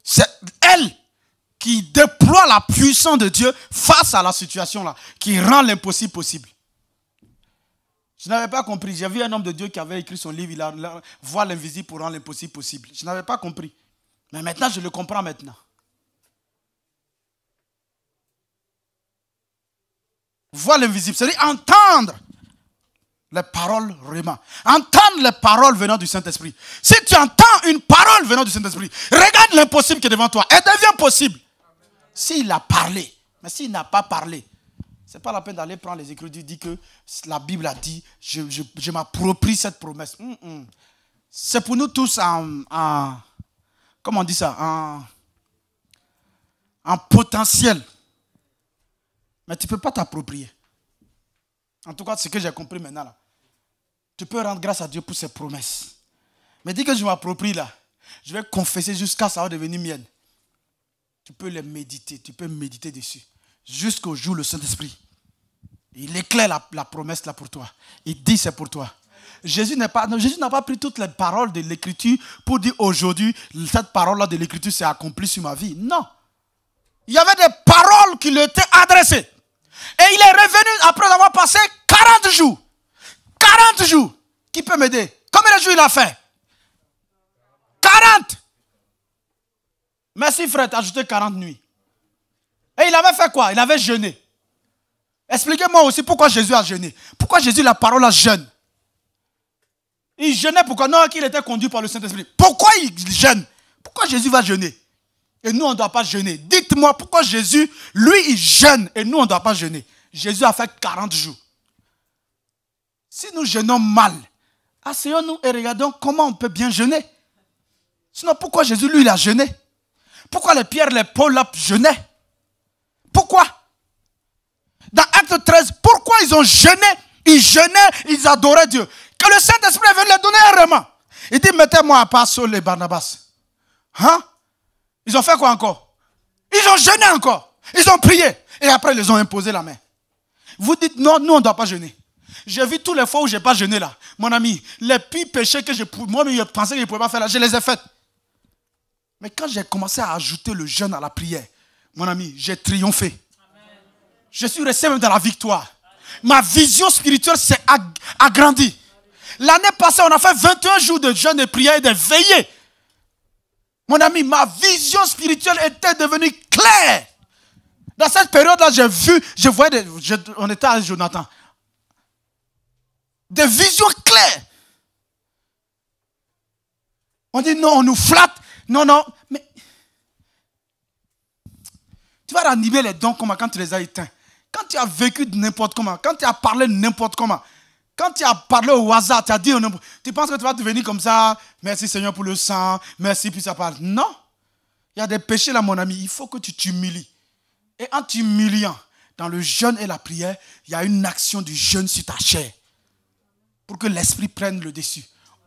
C'est elle qui déploie la puissance de Dieu face à la situation là, qui rend l'impossible possible. Je n'avais pas compris. J'ai vu un homme de Dieu qui avait écrit son livre, il a voir l'invisible pour rendre l'impossible possible. Je n'avais pas compris. Mais maintenant, je le comprends maintenant. Voir l'invisible, c'est-à-dire entendre les paroles réma. Entendre les paroles venant du Saint-Esprit. Si tu entends une parole venant du Saint-Esprit, regarde l'impossible qui est devant toi. Elle devient possible. S'il a parlé, mais s'il n'a pas parlé, ce n'est pas la peine d'aller prendre les Écritures, dire que la Bible a dit, je m'approprie cette promesse. C'est pour nous tous comment on dit ça, en potentiel. Mais tu ne peux pas t'approprier. En tout cas, ce que j'ai compris maintenant, là. Tu peux rendre grâce à Dieu pour ses promesses. Mais dis que je m'approprie là, je vais confesser jusqu'à ça va devenir mienne. Tu peux les méditer, tu peux méditer dessus. Jusqu'au jour où le Saint-Esprit, il éclaire la promesse là pour toi. Il dit c'est pour toi. Jésus n'a pas pris toutes les paroles de l'Écriture pour dire aujourd'hui, cette parole-là de l'Écriture s'est accomplie sur ma vie. Non. Il y avait des paroles qui lui étaient adressées. Et il est revenu après avoir passé 40 jours. 40 jours. Qui peut m'aider? Combien de jours il a fait? 40. Merci frère, tu as ajouté 40 nuits. Et il avait fait quoi? Il avait jeûné. Expliquez-moi aussi pourquoi Jésus a jeûné. Pourquoi Jésus, la parole, a jeûne? Il jeûnait pourquoi? Non, qu'il était conduit par le Saint-Esprit. Pourquoi il jeûne? Pourquoi Jésus va jeûner? Et nous, on ne doit pas jeûner. Dites-moi pourquoi Jésus, lui, il jeûne et nous, on ne doit pas jeûner. Jésus a fait 40 jours. Si nous jeûnons mal, asseyons-nous et regardons comment on peut bien jeûner. Sinon, pourquoi Jésus, lui, il a jeûné? Pourquoi les Pierre, les Paul, là, jeûnaient? Pourquoi? Dans Acte 13, pourquoi ils ont jeûné? Ils jeûnaient, ils adoraient Dieu. Que le Saint-Esprit est venu leur donner un remas. Il dit, mettez-moi à part Saul et Barnabas. Hein? Ils ont fait quoi encore? Ils ont jeûné encore. Ils ont prié. Et après, ils les ont imposé la main. Vous dites, non, nous, on ne doit pas jeûner. J'ai vu tous les fois où je n'ai pas jeûné là. Mon ami, les pires péchés que moi-même je pensais que je ne pouvais pas faire là, je les ai faits. Mais quand j'ai commencé à ajouter le jeûne à la prière, mon ami, j'ai triomphé. Amen. Je suis resté même dans la victoire. Ma vision spirituelle s'est agrandie. L'année passée, on a fait 21 jours de jeûne, de prière et de veillée. Mon ami, ma vision spirituelle était devenue claire. Dans cette période-là, je voyais, on était avec Jonathan. Des visions claires. On dit non, on nous flatte. Non, non, mais tu vas ranimer les dons comment quand tu les as éteints. Quand tu as vécu n'importe comment, quand tu as parlé n'importe comment, quand tu as parlé au hasard, tu as dit, tu penses que tu vas devenir comme ça, merci Seigneur pour le sang, merci, puis ça parle. Non, il y a des péchés là mon ami, il faut que tu t'humilies. Et en t'humiliant, dans le jeûne et la prière, il y a une action du jeûne sur ta chair, pour que l'esprit prenne le dessus.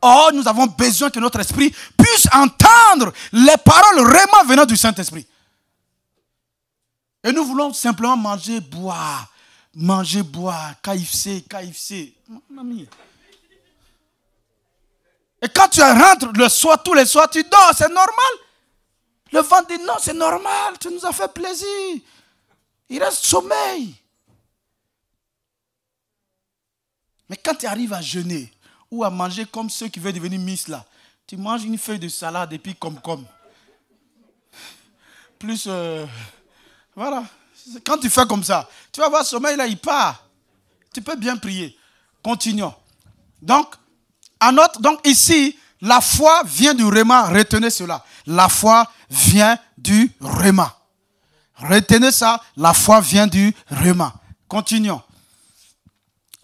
Or, nous avons besoin que notre esprit puisse entendre les paroles vraiment venant du Saint-Esprit. Et nous voulons simplement manger, boire, KFC. Mon ami. Et quand tu rentres le soir, tous les soirs, tu dors, c'est normal. Le vent dit non, c'est normal, tu nous as fait plaisir. Il reste sommeil. Mais quand tu arrives à jeûner, ou à manger comme ceux qui veulent devenir Miss là. Tu manges une feuille de salade et puis comme. Plus, voilà. Quand tu fais comme ça, tu vas voir le sommeil là, il part. Tu peux bien prier. Continuons. Donc ici, la foi vient du réma. Retenez cela. La foi vient du réma. Retenez ça. La foi vient du réma. Continuons.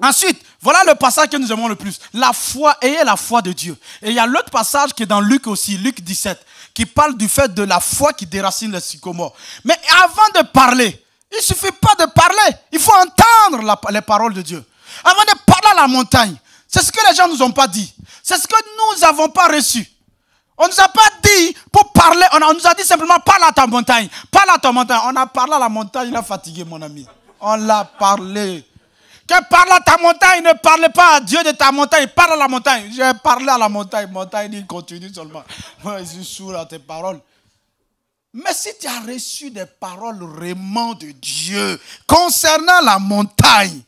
Ensuite, voilà le passage que nous aimons le plus. La foi, ayez la foi de Dieu. Et il y a l'autre passage qui est dans Luc aussi, Luc 17, qui parle du fait de la foi qui déracine le sycomore. Mais avant de parler, il ne suffit pas de parler. Il faut entendre les paroles de Dieu. Avant de parler à la montagne, c'est ce que les gens ne nous ont pas dit. C'est ce que nous n'avons pas reçu. On ne nous a pas dit pour parler, on nous a dit simplement parle à ta montagne. Parle à ta montagne. On a parlé à la montagne, il a fatigué mon ami. On l'a parlé. Que parle à ta montagne, ne parle pas à Dieu de ta montagne, parle à la montagne. J'ai parlé à la montagne, il continue seulement. Moi, je suis sourd à tes paroles. Mais si tu as reçu des paroles vraiment de Dieu concernant la montagne,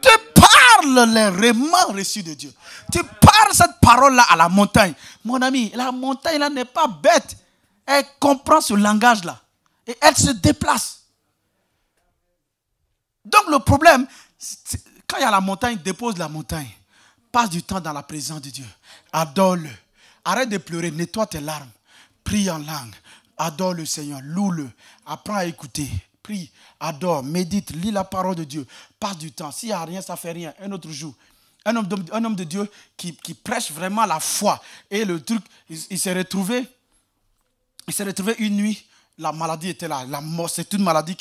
tu parles les vraiment reçus de Dieu. Tu parles cette parole-là à la montagne. Mon ami, la montagne là n'est pas bête. Elle comprend ce langage-là. Et elle se déplace. Donc le problème, quand il y a la montagne, dépose la montagne. Passe du temps dans la présence de Dieu. Adore-le. Arrête de pleurer, nettoie tes larmes. Prie en langue. Adore le Seigneur, loue-le. Apprends à écouter. Prie, adore, médite, lis la parole de Dieu. Passe du temps. S'il n'y a rien, ça ne fait rien. Un autre jour. Un homme de Dieu qui prêche vraiment la foi. Et le truc, il s'est retrouvé une nuit. la maladie était là. La mort, c'est une maladie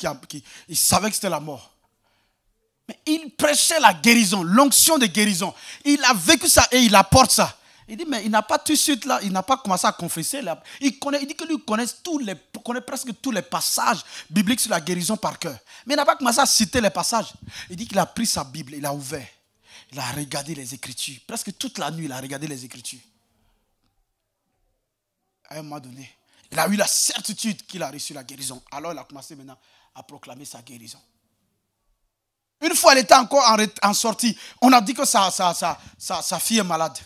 il savait que c'était la mort. Mais il prêchait la guérison, l'onction de guérison. Il a vécu ça et il apporte ça. Il dit, mais il n'a pas tout de suite là, il n'a pas commencé à confesser. Là. Il dit que lui connaît presque tous les passages bibliques sur la guérison par cœur. Mais il n'a pas commencé à citer les passages. Il dit qu'il a pris sa Bible, il a ouvert. Il a regardé les Écritures. Presque toute la nuit, il a regardé les Écritures. À un moment donné, il a eu la certitude qu'il a reçu la guérison. Alors il a commencé maintenant à proclamer sa guérison. Une fois elle était encore en sortie, on a dit que sa fille est malade.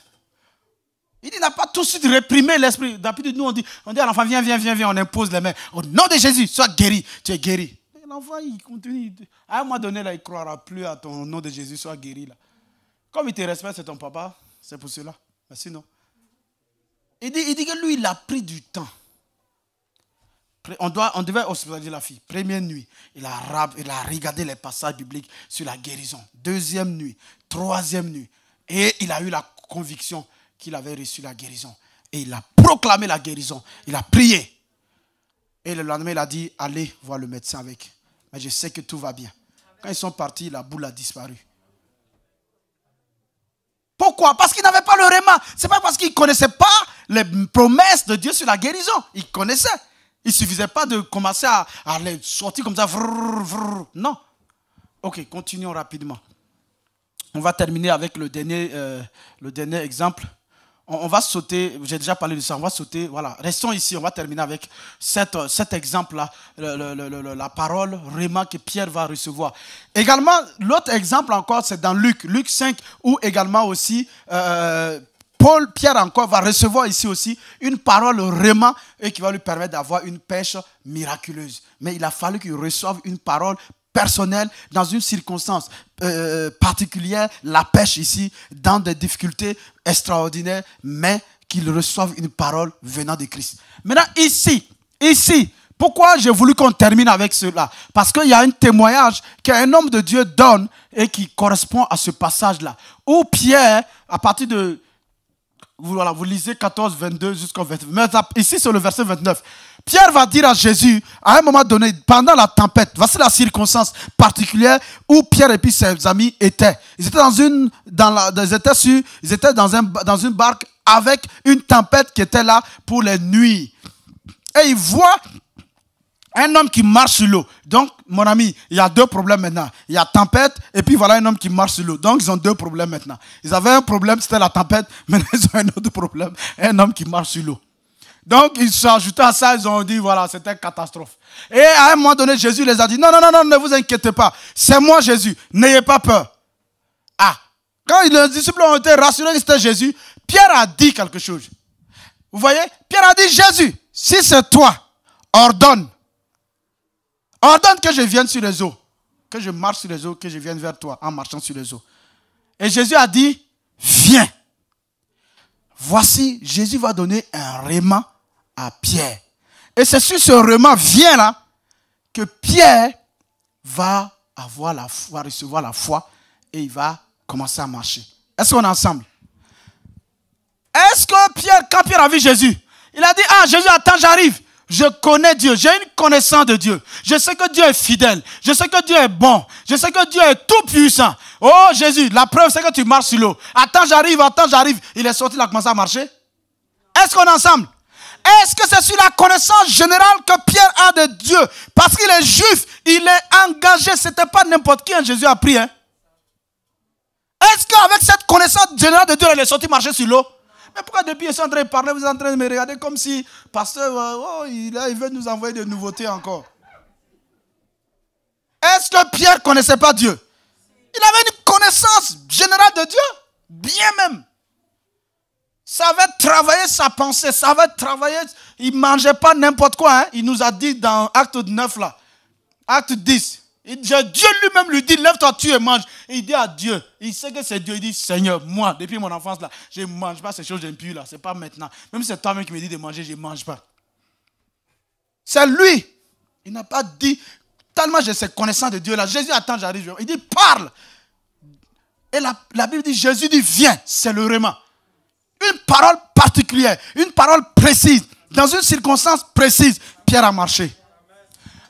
Il n'a pas tout de suite réprimé l'esprit. D'habitude, nous on dit à l'enfant, viens, on impose les mains. Au nom de Jésus, sois guéri, tu es guéri. Et l'enfant, il continue. À un moment donné, là, il ne croira plus à ton nom de Jésus, sois guéri. Là. Comme il te respecte, c'est ton papa, c'est pour cela. Mais sinon. Il dit que lui, il a pris du temps. On devait hospitaliser la fille. Première nuit, il a regardé les passages bibliques sur la guérison. Deuxième nuit, troisième nuit. Et il a eu la conviction qu'il avait reçu la guérison. Et il a proclamé la guérison. Il a prié. Et le lendemain, il a dit, allez voir le médecin avec. Mais je sais que tout va bien. Quand ils sont partis, la boule a disparu. Pourquoi? Parce qu'il n'avait pas le réma. Ce n'est pas parce qu'il ne connaissait pas les promesses de Dieu sur la guérison. Il connaissait. Il ne suffisait pas de commencer à les sortir comme ça. Non. Ok, continuons rapidement. On va terminer avec le dernier exemple. On va sauter, j'ai déjà parlé de ça, on va sauter, voilà. Restons ici, on va terminer avec cet exemple-là, la parole réma que Pierre va recevoir. Également, l'autre exemple encore, c'est dans Luc 5, où également aussi, Pierre encore va recevoir ici aussi une parole réma et qui va lui permettre d'avoir une pêche miraculeuse. Mais il a fallu qu'il reçoive une parole personnel, dans une circonstance particulière, la pêche ici, dans des difficultés extraordinaires, mais qu'ils reçoivent une parole venant de Christ. Maintenant, ici, pourquoi j'ai voulu qu'on termine avec cela? Parce qu'il y a un témoignage qu'un homme de Dieu donne et qui correspond à ce passage-là, où Pierre, à partir de... Voilà, vous lisez 14, 22 jusqu'au 29. Ici, c'est le verset 29. Pierre va dire à Jésus, à un moment donné, pendant la tempête, voici la circonstance particulière où Pierre et puis ses amis étaient. Ils étaient dans une barque avec une tempête qui était là pour les nuits. Et ils voient un homme qui marche sur l'eau. Donc, mon ami, il y a deux problèmes maintenant. Il y a tempête et puis voilà un homme qui marche sur l'eau. Donc, ils ont deux problèmes maintenant. Ils avaient un problème, c'était la tempête. Maintenant, ils ont un autre problème, un homme qui marche sur l'eau. Donc, ils sont ajoutés à ça, ils ont dit, voilà, c'était une catastrophe. Et à un moment donné, Jésus les a dit, non, ne vous inquiétez pas. C'est moi, Jésus. N'ayez pas peur. Ah, quand les disciples ont été rassurés que c'était Jésus, Pierre a dit quelque chose. Vous voyez? Pierre a dit, Jésus, si c'est toi, ordonne que je vienne sur les eaux, que je marche sur les eaux, que je vienne vers toi en marchant sur les eaux. Et Jésus a dit, viens. Voici, Jésus va donner un réma à Pierre. Et c'est sur ce réma, viens là, que Pierre va recevoir la foi et il va commencer à marcher. Est-ce qu'on est ensemble? Est-ce que Pierre, quand Pierre a vu Jésus, il a dit, ah Jésus, attends, j'arrive. Je connais Dieu, j'ai une connaissance de Dieu. Je sais que Dieu est fidèle. Je sais que Dieu est bon. Je sais que Dieu est tout puissant. Oh Jésus, la preuve c'est que tu marches sur l'eau. Attends, j'arrive. Il est sorti, il a commencé à marcher. Est-ce qu'on est ensemble? Est-ce que c'est sur la connaissance générale que Pierre a de Dieu? Parce qu'il est juif, il est engagé. Ce n'était pas n'importe qui, Jésus a pris. Est-ce qu'avec cette connaissance générale de Dieu, il est sorti marcher sur l'eau? Mais pourquoi depuis je suis en train de parler, vous êtes en train de me regarder comme si pasteur, il veut nous envoyer des nouveautés encore? Est-ce que Pierre ne connaissait pas Dieu? Il avait une connaissance générale de Dieu, bien même. Ça avait travaillé sa pensée, ça avait travaillé, il ne mangeait pas n'importe quoi. Il nous a dit dans Acte 9, là, Acte 10. Dieu lui-même lui dit, lève-toi, tu et mange. Et il dit à Dieu, il sait que c'est Dieu. Il dit, Seigneur, moi, depuis mon enfance, là, je ne mange pas ces choses impies, là. Ce n'est pas maintenant. Même si c'est toi-même qui me dis de manger, je ne mange pas. C'est lui. Il n'a pas dit, tellement j'ai cette connaissance de Dieu, là. Jésus, attends, j'arrive. Il dit, parle. Et la Bible dit, Jésus dit, viens. C'est le réma. Une parole particulière, une parole précise, dans une circonstance précise. Pierre a marché.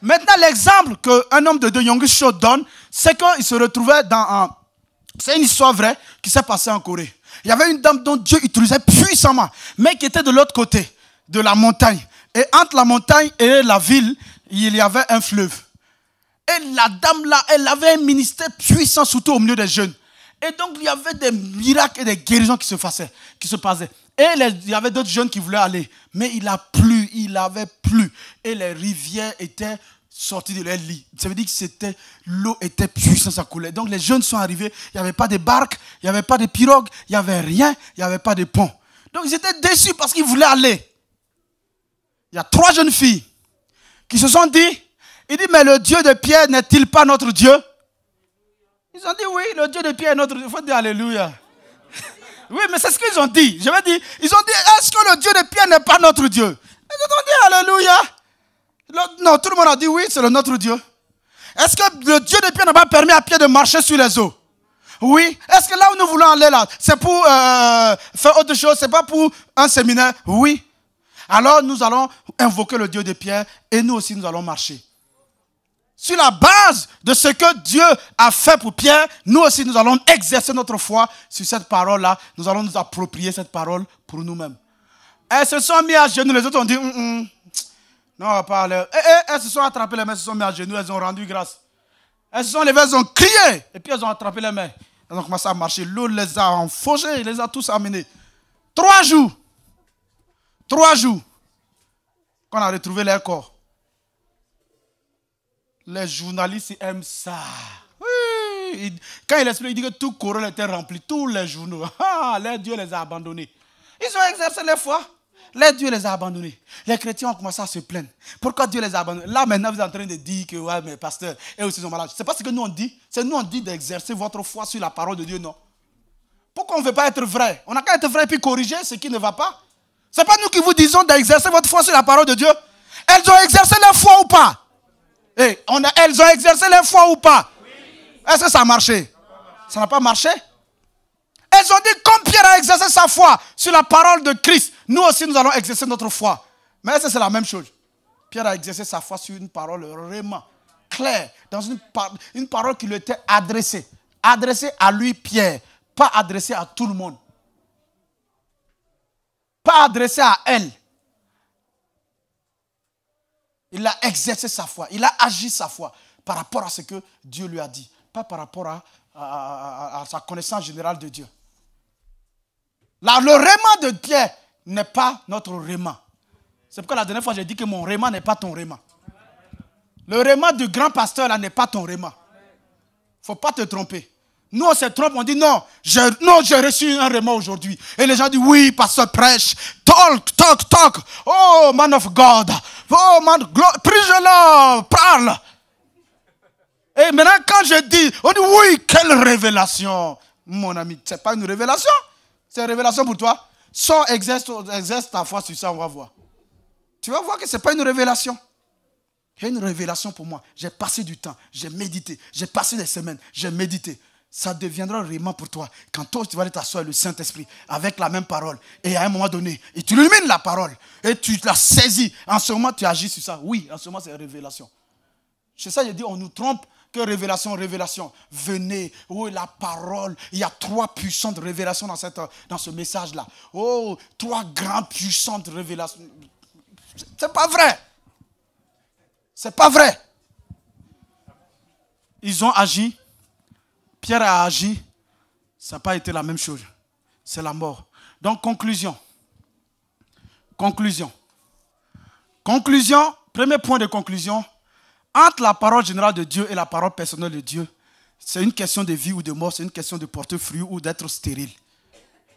Maintenant, l'exemple qu'un homme de Dieu, Yonggi Cho, donne, c'est qu'il se retrouvait dans un... C'est une histoire vraie qui s'est passée en Corée. Il y avait une dame dont Dieu utilisait puissamment, mais qui était de l'autre côté de la montagne. Et entre la montagne et la ville, il y avait un fleuve. Et la dame là, elle avait un ministère puissant, surtout au milieu des jeunes. Et donc, il y avait des miracles et des guérisons qui se passaient. Et il y avait d'autres jeunes qui voulaient aller. Mais il avait plu. Et les rivières étaient sorties de leur lit. Ça veut dire que l'eau était puissante, ça coulait. Donc, les jeunes sont arrivés. Il n'y avait pas de barque, il n'y avait pas de pirogue, il n'y avait rien, il n'y avait pas de pont. Donc, ils étaient déçus parce qu'ils voulaient aller. Il y a 3 jeunes filles qui se sont dit, il dit, mais le Dieu de Pierre n'est-il pas notre Dieu? Ils ont dit, oui, le Dieu de Pierre est notre Dieu. Il faut dire Alléluia. Oui, mais c'est ce qu'ils ont dit. Je vais dire, ils ont dit, est-ce que le Dieu de Pierre n'est pas notre Dieu? Ils ont dit, Alléluia. Non, tout le monde a dit, oui, c'est notre Dieu. Est-ce que le Dieu de Pierre n'a pas permis à Pierre de marcher sur les eaux? Oui. Est-ce que là où nous voulons aller là, c'est pour faire autre chose? C'est pas pour un séminaire? Oui. Alors nous allons invoquer le Dieu de Pierre et nous aussi nous allons marcher. Sur la base de ce que Dieu a fait pour Pierre, nous aussi nous allons exercer notre foi sur cette parole-là. Nous allons nous approprier cette parole pour nous-mêmes. Elles se sont mis à genoux, les autres ont dit, non, on va pas aller. Elles se sont attrapées les mains, elles se sont mis à genoux, elles ont rendu grâce. Elles se sont levées, elles ont crié, et puis elles ont attrapé les mains. Elles ont commencé à marcher. L'eau les a enfoncées, les a tous amenés. 3 jours. 3 jours. Qu'on a retrouvé leur corps. Les journalistes aiment ça. Oui. Quand il explique, il dit que tout Corée était rempli, tous les journaux. Les dieux les a abandonnés. Ils ont exercé leur foi. Les dieux les a abandonnés. Les chrétiens ont commencé à se plaindre. Pourquoi Dieu les a abandonnés? Là maintenant, vous êtes en train de dire que ouais, mais pasteur, eux aussi sont malades. C'est pas ce que nous on dit. C'est nous on dit d'exercer votre foi sur la parole de Dieu, non? Pourquoi on ne veut pas être vrai? On n'a qu'à être vrai et puis corriger ce qui ne va pas. Ce n'est pas nous qui vous disons d'exercer votre foi sur la parole de Dieu. Elles ont exercé leur foi ou pas? Elles ont exercé leur foi ou pas? Oui. Est-ce que ça a marché? Ça n'a pas marché? Elles ont dit, comme Pierre a exercé sa foi sur la parole de Christ, nous aussi nous allons exercer notre foi. Mais est-ce que c'est la même chose? Pierre a exercé sa foi sur une parole vraiment claire, dans une parole qui lui était adressée. Adressée à lui, Pierre, pas adressée à tout le monde. Pas adressée à elle. Il a exercé sa foi. Il a agi sa foi par rapport à ce que Dieu lui a dit. Pas par rapport à sa connaissance générale de Dieu. Là, le réma de Pierre n'est pas notre réma. C'est pourquoi la dernière fois j'ai dit que mon réma n'est pas ton réma. Le réma du grand pasteur là n'est pas ton réma. Il ne faut pas te tromper. Nous on se trompe, on dit non, j'ai reçu un réma aujourd'hui. Et les gens disent oui, pasteur prêche. Talk. Oh man of God. Oh man, prie-le, parle. Et maintenant quand je dis, on dit oui, quelle révélation. Mon ami, ce n'est pas une révélation. C'est une révélation pour toi. Sors, exerce ta foi sur ça, on va voir. Tu vas voir que ce n'est pas une révélation. C'est une révélation pour moi. J'ai passé du temps, j'ai médité, j'ai passé des semaines, j'ai médité. Ça deviendra réellement pour toi. Quand toi, tu vas aller t'asseoir le Saint-Esprit avec la même parole. Et à un moment donné, et tu illumines la parole. Et tu la saisis. En ce moment, tu agis sur ça. Oui, en ce moment, c'est une révélation. C'est ça, je dis, on nous trompe. Que révélation. Venez. Oh, la parole. Il y a 3 puissantes révélations dans ce message-là. Oh, 3 grandes puissantes révélations. C'est pas vrai. C'est pas vrai. Ils ont agi. Pierre a agi. Ça n'a pas été la même chose. C'est la mort. Donc, conclusion. Premier point de conclusion. Entre la parole générale de Dieu et la parole personnelle de Dieu, c'est une question de vie ou de mort, c'est une question de porter fruit ou d'être stérile.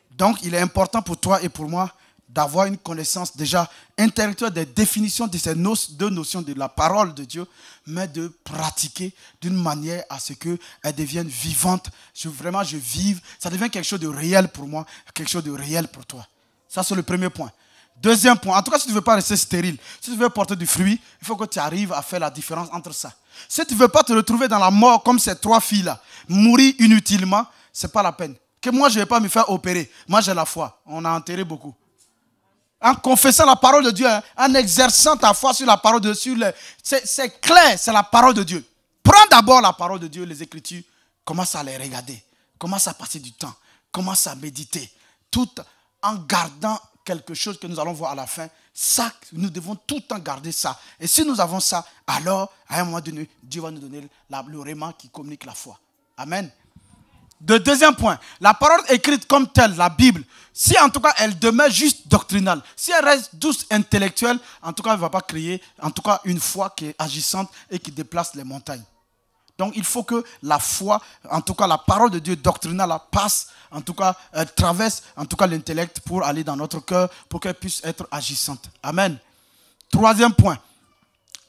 Donc, il est important pour toi et pour moi d'avoir une connaissance déjà intellectuelle des définitions de ces 2 notions de la parole de Dieu, mais de pratiquer d'une manière à ce qu'elles deviennent vivantes. Je vive, ça devient quelque chose de réel pour moi, quelque chose de réel pour toi. Ça, c'est le premier point. Deuxième point, en tout cas, si tu ne veux pas rester stérile, si tu veux porter du fruit, il faut que tu arrives à faire la différence entre ça. Si tu ne veux pas te retrouver dans la mort comme ces 3 filles-là, mourir inutilement, ce n'est pas la peine. Que moi, je ne vais pas me faire opérer. Moi, j'ai la foi. On a enterré beaucoup. en confessant la parole de Dieu, hein, en exerçant ta foi sur la parole de Dieu. C'est clair, c'est la parole de Dieu. Prends d'abord la parole de Dieu, les Écritures, commence à les regarder, commence à passer du temps, commence à méditer, tout en gardant quelque chose que nous allons voir à la fin. Ça, nous devons tout le temps garder ça. Et si nous avons ça, alors, à un moment donné, Dieu va nous donner le réma qui communique la foi. Amen. Le deuxième point, la parole écrite comme telle, la Bible, si en tout cas elle demeure juste doctrinale, si elle reste douce intellectuelle, en tout cas elle ne va pas créer en tout cas une foi qui est agissante et qui déplace les montagnes. Donc il faut que la foi, en tout cas la parole de Dieu doctrinale passe, en tout cas traverse en tout cas l'intellect pour aller dans notre cœur, pour qu'elle puisse être agissante. Amen. Troisième point.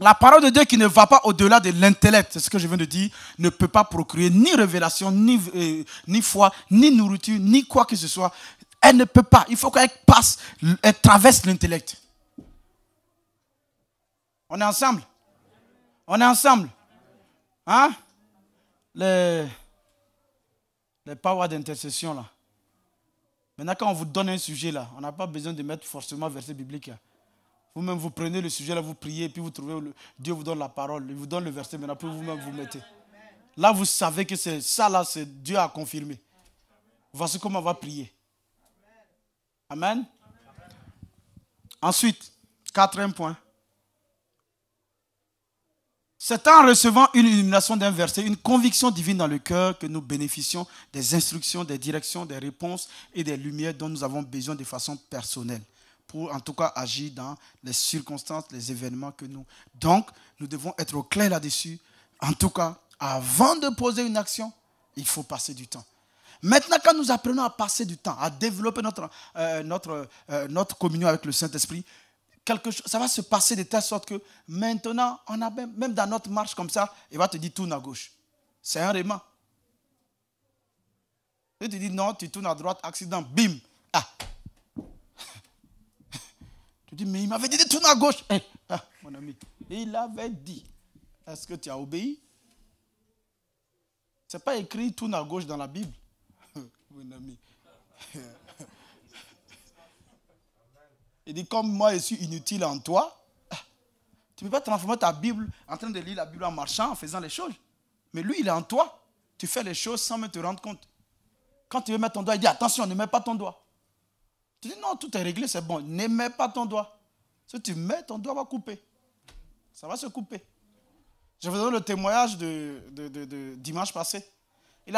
La parole de Dieu qui ne va pas au-delà de l'intellect, c'est ce que je viens de dire, ne peut pas procurer ni révélation, ni foi, ni nourriture, ni quoi que ce soit. Elle ne peut pas. Il faut qu'elle passe, elle traverse l'intellect. On est ensemble? On est ensemble? Hein? Les powers d'intercession là. Maintenant quand on vous donne un sujet là, on n'a pas besoin de mettre forcément verset biblique. Vous-même, vous prenez le sujet, là, vous priez, puis vous trouvez, Dieu vous donne la parole, il vous donne le verset, maintenant, puis vous-même, vous mettez. Là, vous savez que c'est ça, là, c'est Dieu a confirmé. Voici comment on va prier. Amen. Ensuite, quatrième point. C'est en recevant une illumination d'un verset, une conviction divine dans le cœur que nous bénéficions des instructions, des directions, des réponses et des lumières dont nous avons besoin de façon personnelle. Pour en tout cas agir dans les circonstances, les événements que nous... Donc, nous devons être au clair là-dessus. En tout cas, avant de poser une action, il faut passer du temps. Maintenant, quand nous apprenons à passer du temps, à développer notre communion avec le Saint-Esprit, ça va se passer de telle sorte que maintenant, on a même dans notre marche comme ça, il va te dire tourne à gauche. C'est un réma. Il te dit non, tu tournes à droite, accident, bim. Ah. Tu dis, mais il m'avait dit de tourner à gauche. Mon ami, il avait dit. Est-ce que tu as obéi? Ce n'est pas écrit tourne à gauche dans la Bible. Mon ami. Il dit, comme moi je suis inutile en toi, tu ne peux pas transformer ta Bible en train de lire la Bible en marchant, en faisant les choses. Mais lui, il est en toi. Tu fais les choses sans même te rendre compte. Quand tu veux mettre ton doigt, il dit, attention, ne mets pas ton doigt. Tu dis non, tout est réglé, c'est bon. Ne mets pas ton doigt. Si tu mets, ton doigt va couper. Ça va se couper. Je vous donne le témoignage de dimanche passé. Il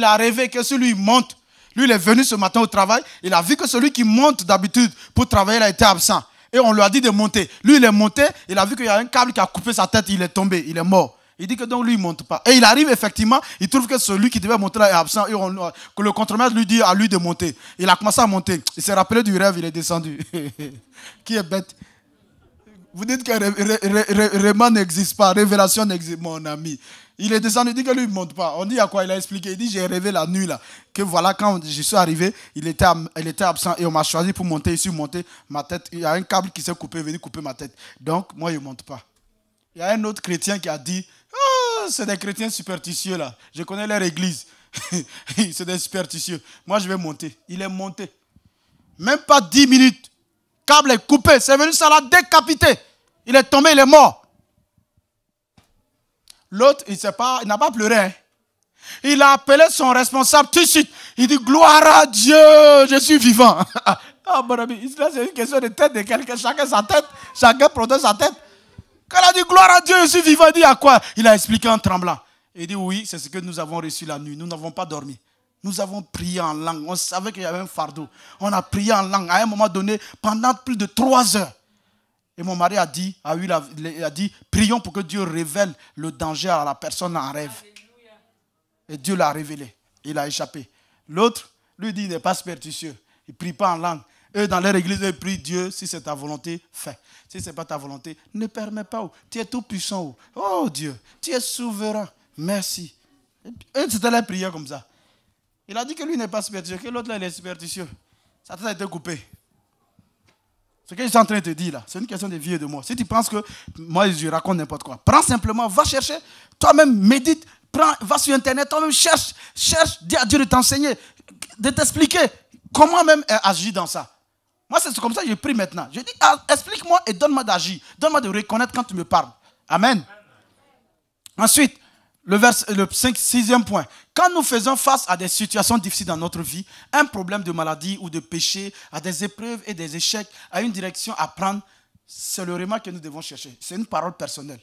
a rêvé que celui monte. Lui, il est venu ce matin au travail. Il a vu que celui qui monte d'habitude pour travailler, il a été absent. Et on lui a dit de monter. Lui, il est monté. Il a vu qu'il y a un câble qui a coupé sa tête. Il est tombé. Il est mort. Il dit que donc lui, il ne monte pas. Et il arrive effectivement, il trouve que celui qui devait monter là est absent. Et que le contremaître lui dit à lui de monter. Il a commencé à monter. Il s'est rappelé du rêve, il est descendu. Qui est bête? Vous dites que Réma n'existe pas, révélation n'existe pas, mon ami. Il est descendu, il dit que lui, il ne monte pas. On dit à quoi il a expliqué. Il dit, j'ai rêvé la nuit là. Que voilà, quand je suis arrivé, il était absent et on m'a choisi pour monter. Je suis monté, ma tête, il y a un câble qui s'est coupé, venu couper ma tête. Donc, moi, il ne monte pas. Il y a un autre chrétien qui a dit, c'est des chrétiens superstitieux là. Je connais leur église. C'est des superstitieux. Moi, je vais monter. Il est monté. Même pas 10 minutes. Câble est coupé. C'est venu, ça l'a décapité. Il est tombé, il est mort. L'autre, il n'a pas pleuré. Hein. Il a appelé son responsable tout de suite. Il dit, gloire à Dieu, je suis vivant. Ah, bon ami, c'est une question de tête de quelqu'un. Chacun sa tête. Chacun protège sa tête. Quand il a dit gloire à Dieu, je suis vivant, il dit à quoi? Il a expliqué en tremblant. Il dit oui, c'est ce que nous avons reçu la nuit. Nous n'avons pas dormi. Nous avons prié en langue. On savait qu'il y avait un fardeau. On a prié en langue à un moment donné pendant plus de 3 heures. Et mon mari a dit, prions pour que Dieu révèle le danger à la personne en rêve. Et Dieu l'a révélé. Il a échappé. L'autre, lui dit, il n'est pas superstitieux. Il ne prie pas en langue. Eux, dans leur église, ils prient Dieu, si c'est ta volonté, fais. Si ce n'est pas ta volonté, ne permets pas. Tu es tout puissant. Oh Dieu, tu es souverain. Merci. Et c'était la prière comme ça. Il a dit que lui n'est pas superstitieux, que l'autre là, il est superstitieux. Sa tête a été coupée. Ce que je suis en train de te dire là, c'est une question de vie et de mort. Si tu penses que moi je raconte n'importe quoi, prends simplement, va chercher, toi-même médite, va sur internet, toi-même cherche, dis à Dieu de t'enseigner, de t'expliquer comment même agir dans ça. Moi, c'est comme ça que je prie maintenant. Je dis, explique-moi et donne-moi d'agir. Donne-moi de reconnaître quand tu me parles. Amen. Ensuite, le 6e point. Quand nous faisons face à des situations difficiles dans notre vie, un problème de maladie ou de péché, à des épreuves et des échecs, à une direction à prendre, c'est le remède que nous devons chercher. C'est une parole personnelle.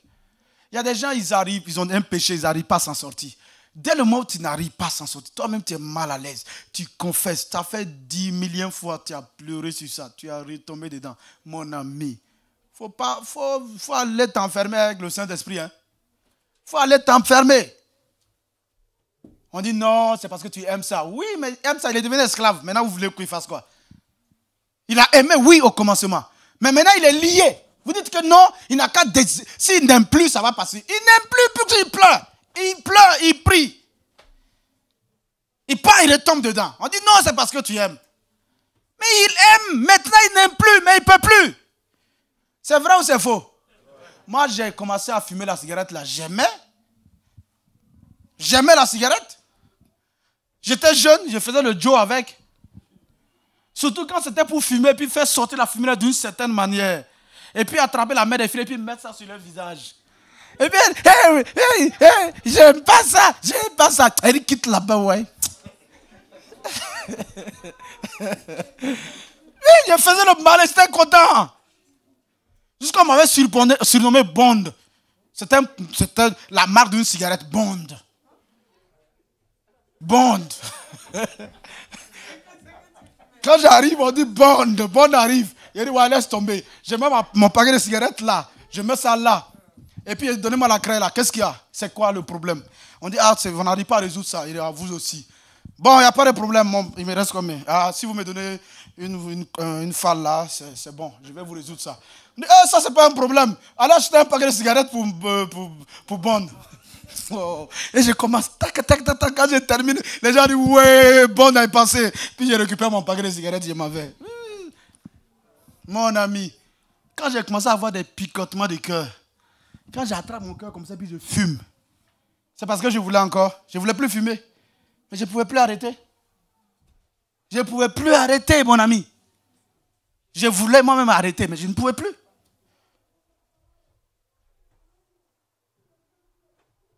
Il y a des gens, ils arrivent, ils ont un péché, ils n'arrivent pas à s'en sortir. Dès le moment où tu n'arrives pas à s'en sortir, toi-même tu es mal à l'aise. Tu confesses, tu as fait 10 millions de fois, tu as pleuré sur ça, tu as retombé dedans. Mon ami, faut aller t'enfermer avec le Saint-Esprit. Il faut aller t'enfermer. On dit non, c'est parce que tu aimes ça. Oui, mais il aime ça, il est devenu esclave. Maintenant, vous voulez qu'il fasse quoi? Il a aimé, oui, au commencement. Mais maintenant, il est lié. Vous dites que non, il n'a qu'à désirer. S'il n'aime plus, ça va passer. Il n'aime plus, puis il pleure. Il pleure, il prie. Il part, il retombe dedans. On dit non, c'est parce que tu aimes. Mais il aime. Maintenant, il n'aime plus, mais il ne peut plus. C'est vrai ou c'est faux? Moi, j'ai commencé à fumer la cigarette là. J'aimais la cigarette. J'étais jeune, je faisais le Joe avec. Surtout quand c'était pour fumer, puis faire sortir la fumée d'une certaine manière. Et puis attraper la main des filles et puis mettre ça sur leur visage. Et puis, j'aime pas ça, j'aime pas ça. Elle quitte là-bas, ouais. Je faisais le mal et j'étais content. Jusqu'à qu'on m'avait surnommé Bond. C'était la marque d'une cigarette, Bond. Bond. Quand j'arrive, on dit Bond. Bond arrive. Il dit, ouais, laisse tomber. Je mets mon paquet de cigarettes là. Je mets ça là. Et puis, donnez-moi la craie là. Qu'est-ce qu'il y a? C'est quoi le problème? On dit, on n'arrive pas à résoudre ça. Il dit, vous aussi. Bon, il n'y a pas de problème. Il me reste combien? Si vous me donnez une falle là, c'est bon. Je vais vous résoudre ça. On dit, ça, c'est pas un problème. Alors, acheter un paquet de cigarettes pour Bond. Oh. Et je commence, tac, quand je termine, les gens disent, ouais, Bond a passé. Puis je récupère mon paquet de cigarettes, je m'en vais. Mon ami, quand j'ai commencé à avoir des picotements de cœur, quand j'attrape mon cœur comme ça, puis je fume, c'est parce que je voulais encore. Je ne voulais plus fumer. Mais je ne pouvais plus arrêter. Je ne pouvais plus arrêter, mon ami. Je voulais moi-même arrêter, mais je ne pouvais plus.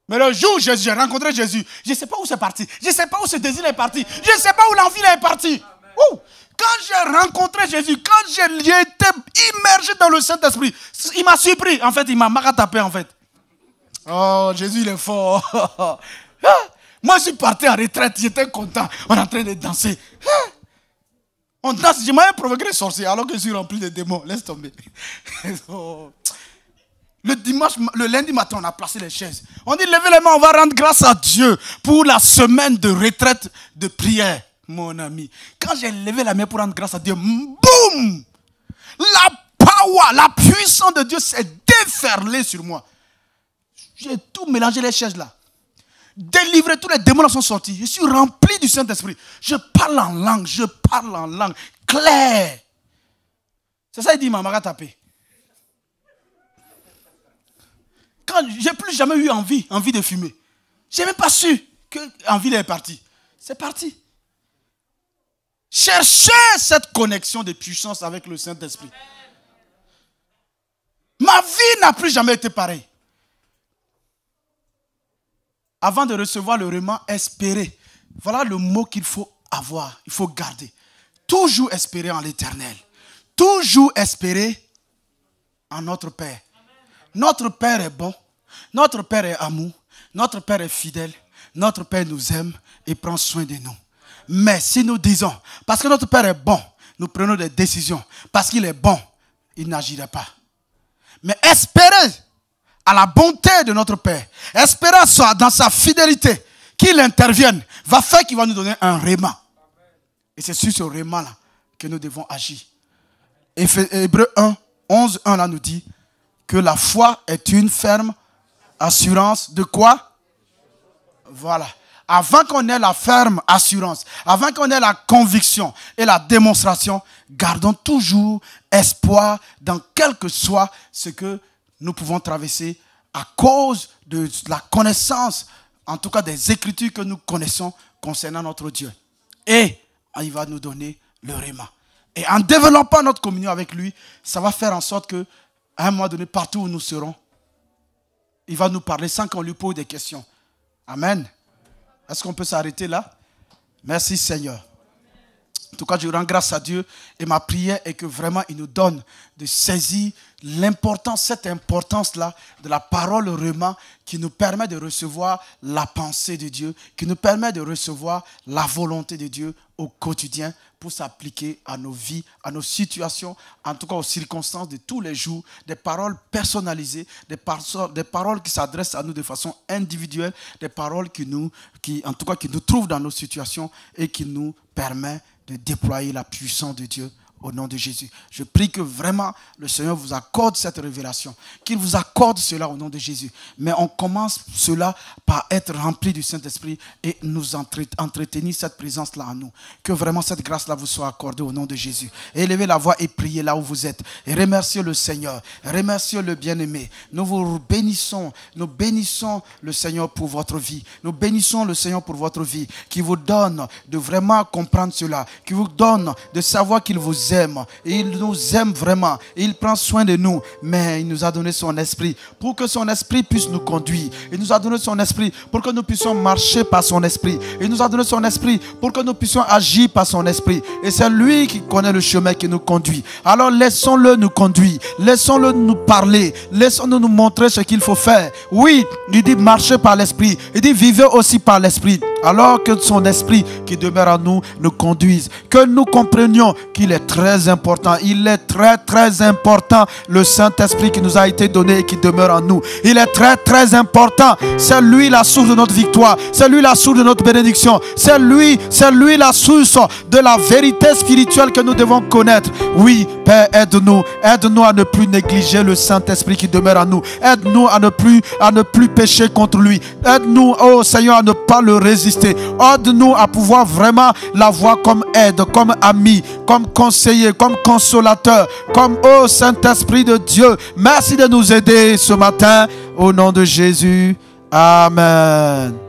Mais le jour où j'ai rencontré Jésus, je ne sais pas où c'est parti. Je ne sais pas où ce désir est parti. Je ne sais pas où l'envie est partie. Quand j'ai rencontré Jésus, quand j'ai été immergé dans le Saint-Esprit, il m'a surpris. En fait, il m'a maratapé, en fait. Oh, Jésus, il est fort. Moi, je suis parti en retraite. J'étais content. On est en train de danser. On danse. Je m'avais provoqué les sorciers alors que je suis rempli de démons. Laisse tomber. Le lundi matin, on a placé les chaises. On dit, levez les mains, on va rendre grâce à Dieu pour la semaine de retraite de prière. Mon ami, quand j'ai levé la main pour rendre grâce à Dieu, boum! La power, la puissance de Dieu s'est déferlée sur moi. J'ai tout mélangé les chaises là. Délivré, tous les démons là sont sortis. Je suis rempli du Saint-Esprit. Je parle en langue claire. C'est ça, il dit, maman a tapé. Quand j'ai plus jamais eu envie de fumer. Je n'ai même pas su que l'envie est partie. C'est parti. Cherchez cette connexion de puissance avec le Saint-Esprit. Ma vie n'a plus jamais été pareille. Avant de recevoir le remas, espérer. Voilà le mot qu'il faut avoir, il faut garder. Toujours espérer en l'Éternel. Toujours espérer en notre Père. Notre Père est bon. Notre Père est amour. Notre Père est fidèle. Notre Père nous aime et prend soin de nous. Mais si nous disons, parce que notre Père est bon, nous prenons des décisions. Parce qu'il est bon, il n'agirait pas. Mais espérer à la bonté de notre Père, espérer dans sa fidélité, qu'il intervienne, va faire qu'il va nous donner un réma. Et c'est sur ce réma-là que nous devons agir. Hébreux 1, 11, 1 là nous dit que la foi est une ferme assurance de quoi? Voilà. Avant qu'on ait la ferme assurance, avant qu'on ait la conviction et la démonstration, gardons toujours espoir dans quel que soit ce que nous pouvons traverser à cause de la connaissance, en tout cas des Écritures que nous connaissons concernant notre Dieu. Et il va nous donner le réma. Et en développant notre communion avec lui, ça va faire en sorte qu'à un moment donné, partout où nous serons, il va nous parler sans qu'on lui pose des questions. Amen. Est-ce qu'on peut s'arrêter là? Merci Seigneur. En tout cas, je rends grâce à Dieu et ma prière est que vraiment il nous donne de saisir l'importance, cette importance-là de la parole Rhéma qui nous permet de recevoir la pensée de Dieu, qui nous permet de recevoir la volonté de Dieu au quotidien pour s'appliquer à nos vies, à nos situations, en tout cas aux circonstances de tous les jours, des paroles personnalisées, des paroles qui s'adressent à nous de façon individuelle, des paroles qui nous trouvent dans nos situations et qui nous permettent de déployer la puissance de Dieu au nom de Jésus. Je prie que vraiment le Seigneur vous accorde cette révélation, qu'il vous accorde cela au nom de Jésus. Mais on commence cela par être rempli du Saint-Esprit et nous entretenir cette présence-là en nous. Que vraiment cette grâce-là vous soit accordée au nom de Jésus. Et élevez la voix et priez là où vous êtes. Et remerciez le Seigneur, remerciez le bien-aimé. Nous vous bénissons, nous bénissons le Seigneur pour votre vie. Nous bénissons le Seigneur pour votre vie, qui vous donne de vraiment comprendre cela, qui vous donne de savoir qu'il vous aime. Et il nous aime vraiment. Et il prend soin de nous. Mais il nous a donné son esprit pour que son esprit puisse nous conduire. Il nous a donné son esprit pour que nous puissions marcher par son esprit. Il nous a donné son esprit pour que nous puissions agir par son esprit. Et c'est lui qui connaît le chemin qui nous conduit. Alors laissons-le nous conduire. Laissons-le nous parler. Laissons-le nous montrer ce qu'il faut faire. Oui, il dit marcher par l'esprit. Il dit vivez aussi par l'esprit. Alors que son esprit qui demeure en nous nous conduise. Que nous comprenions qu'il est très important. Il est très très important. Le Saint-Esprit qui nous a été donné et qui demeure en nous. Il est très très important. C'est lui la source de notre victoire. C'est lui la source de notre bénédiction. C'est lui la source de la vérité spirituelle que nous devons connaître. Oui, Père, aide-nous. Aide-nous à ne plus négliger le Saint-Esprit qui demeure en nous. Aide-nous à ne plus pécher contre lui. Aide-nous, oh Seigneur, à ne pas le résister. Aide-nous à pouvoir vraiment l'avoir comme aide, comme ami, comme conseiller, comme consolateur, comme oh Saint-Esprit de Dieu. Merci de nous aider ce matin au nom de Jésus. Amen.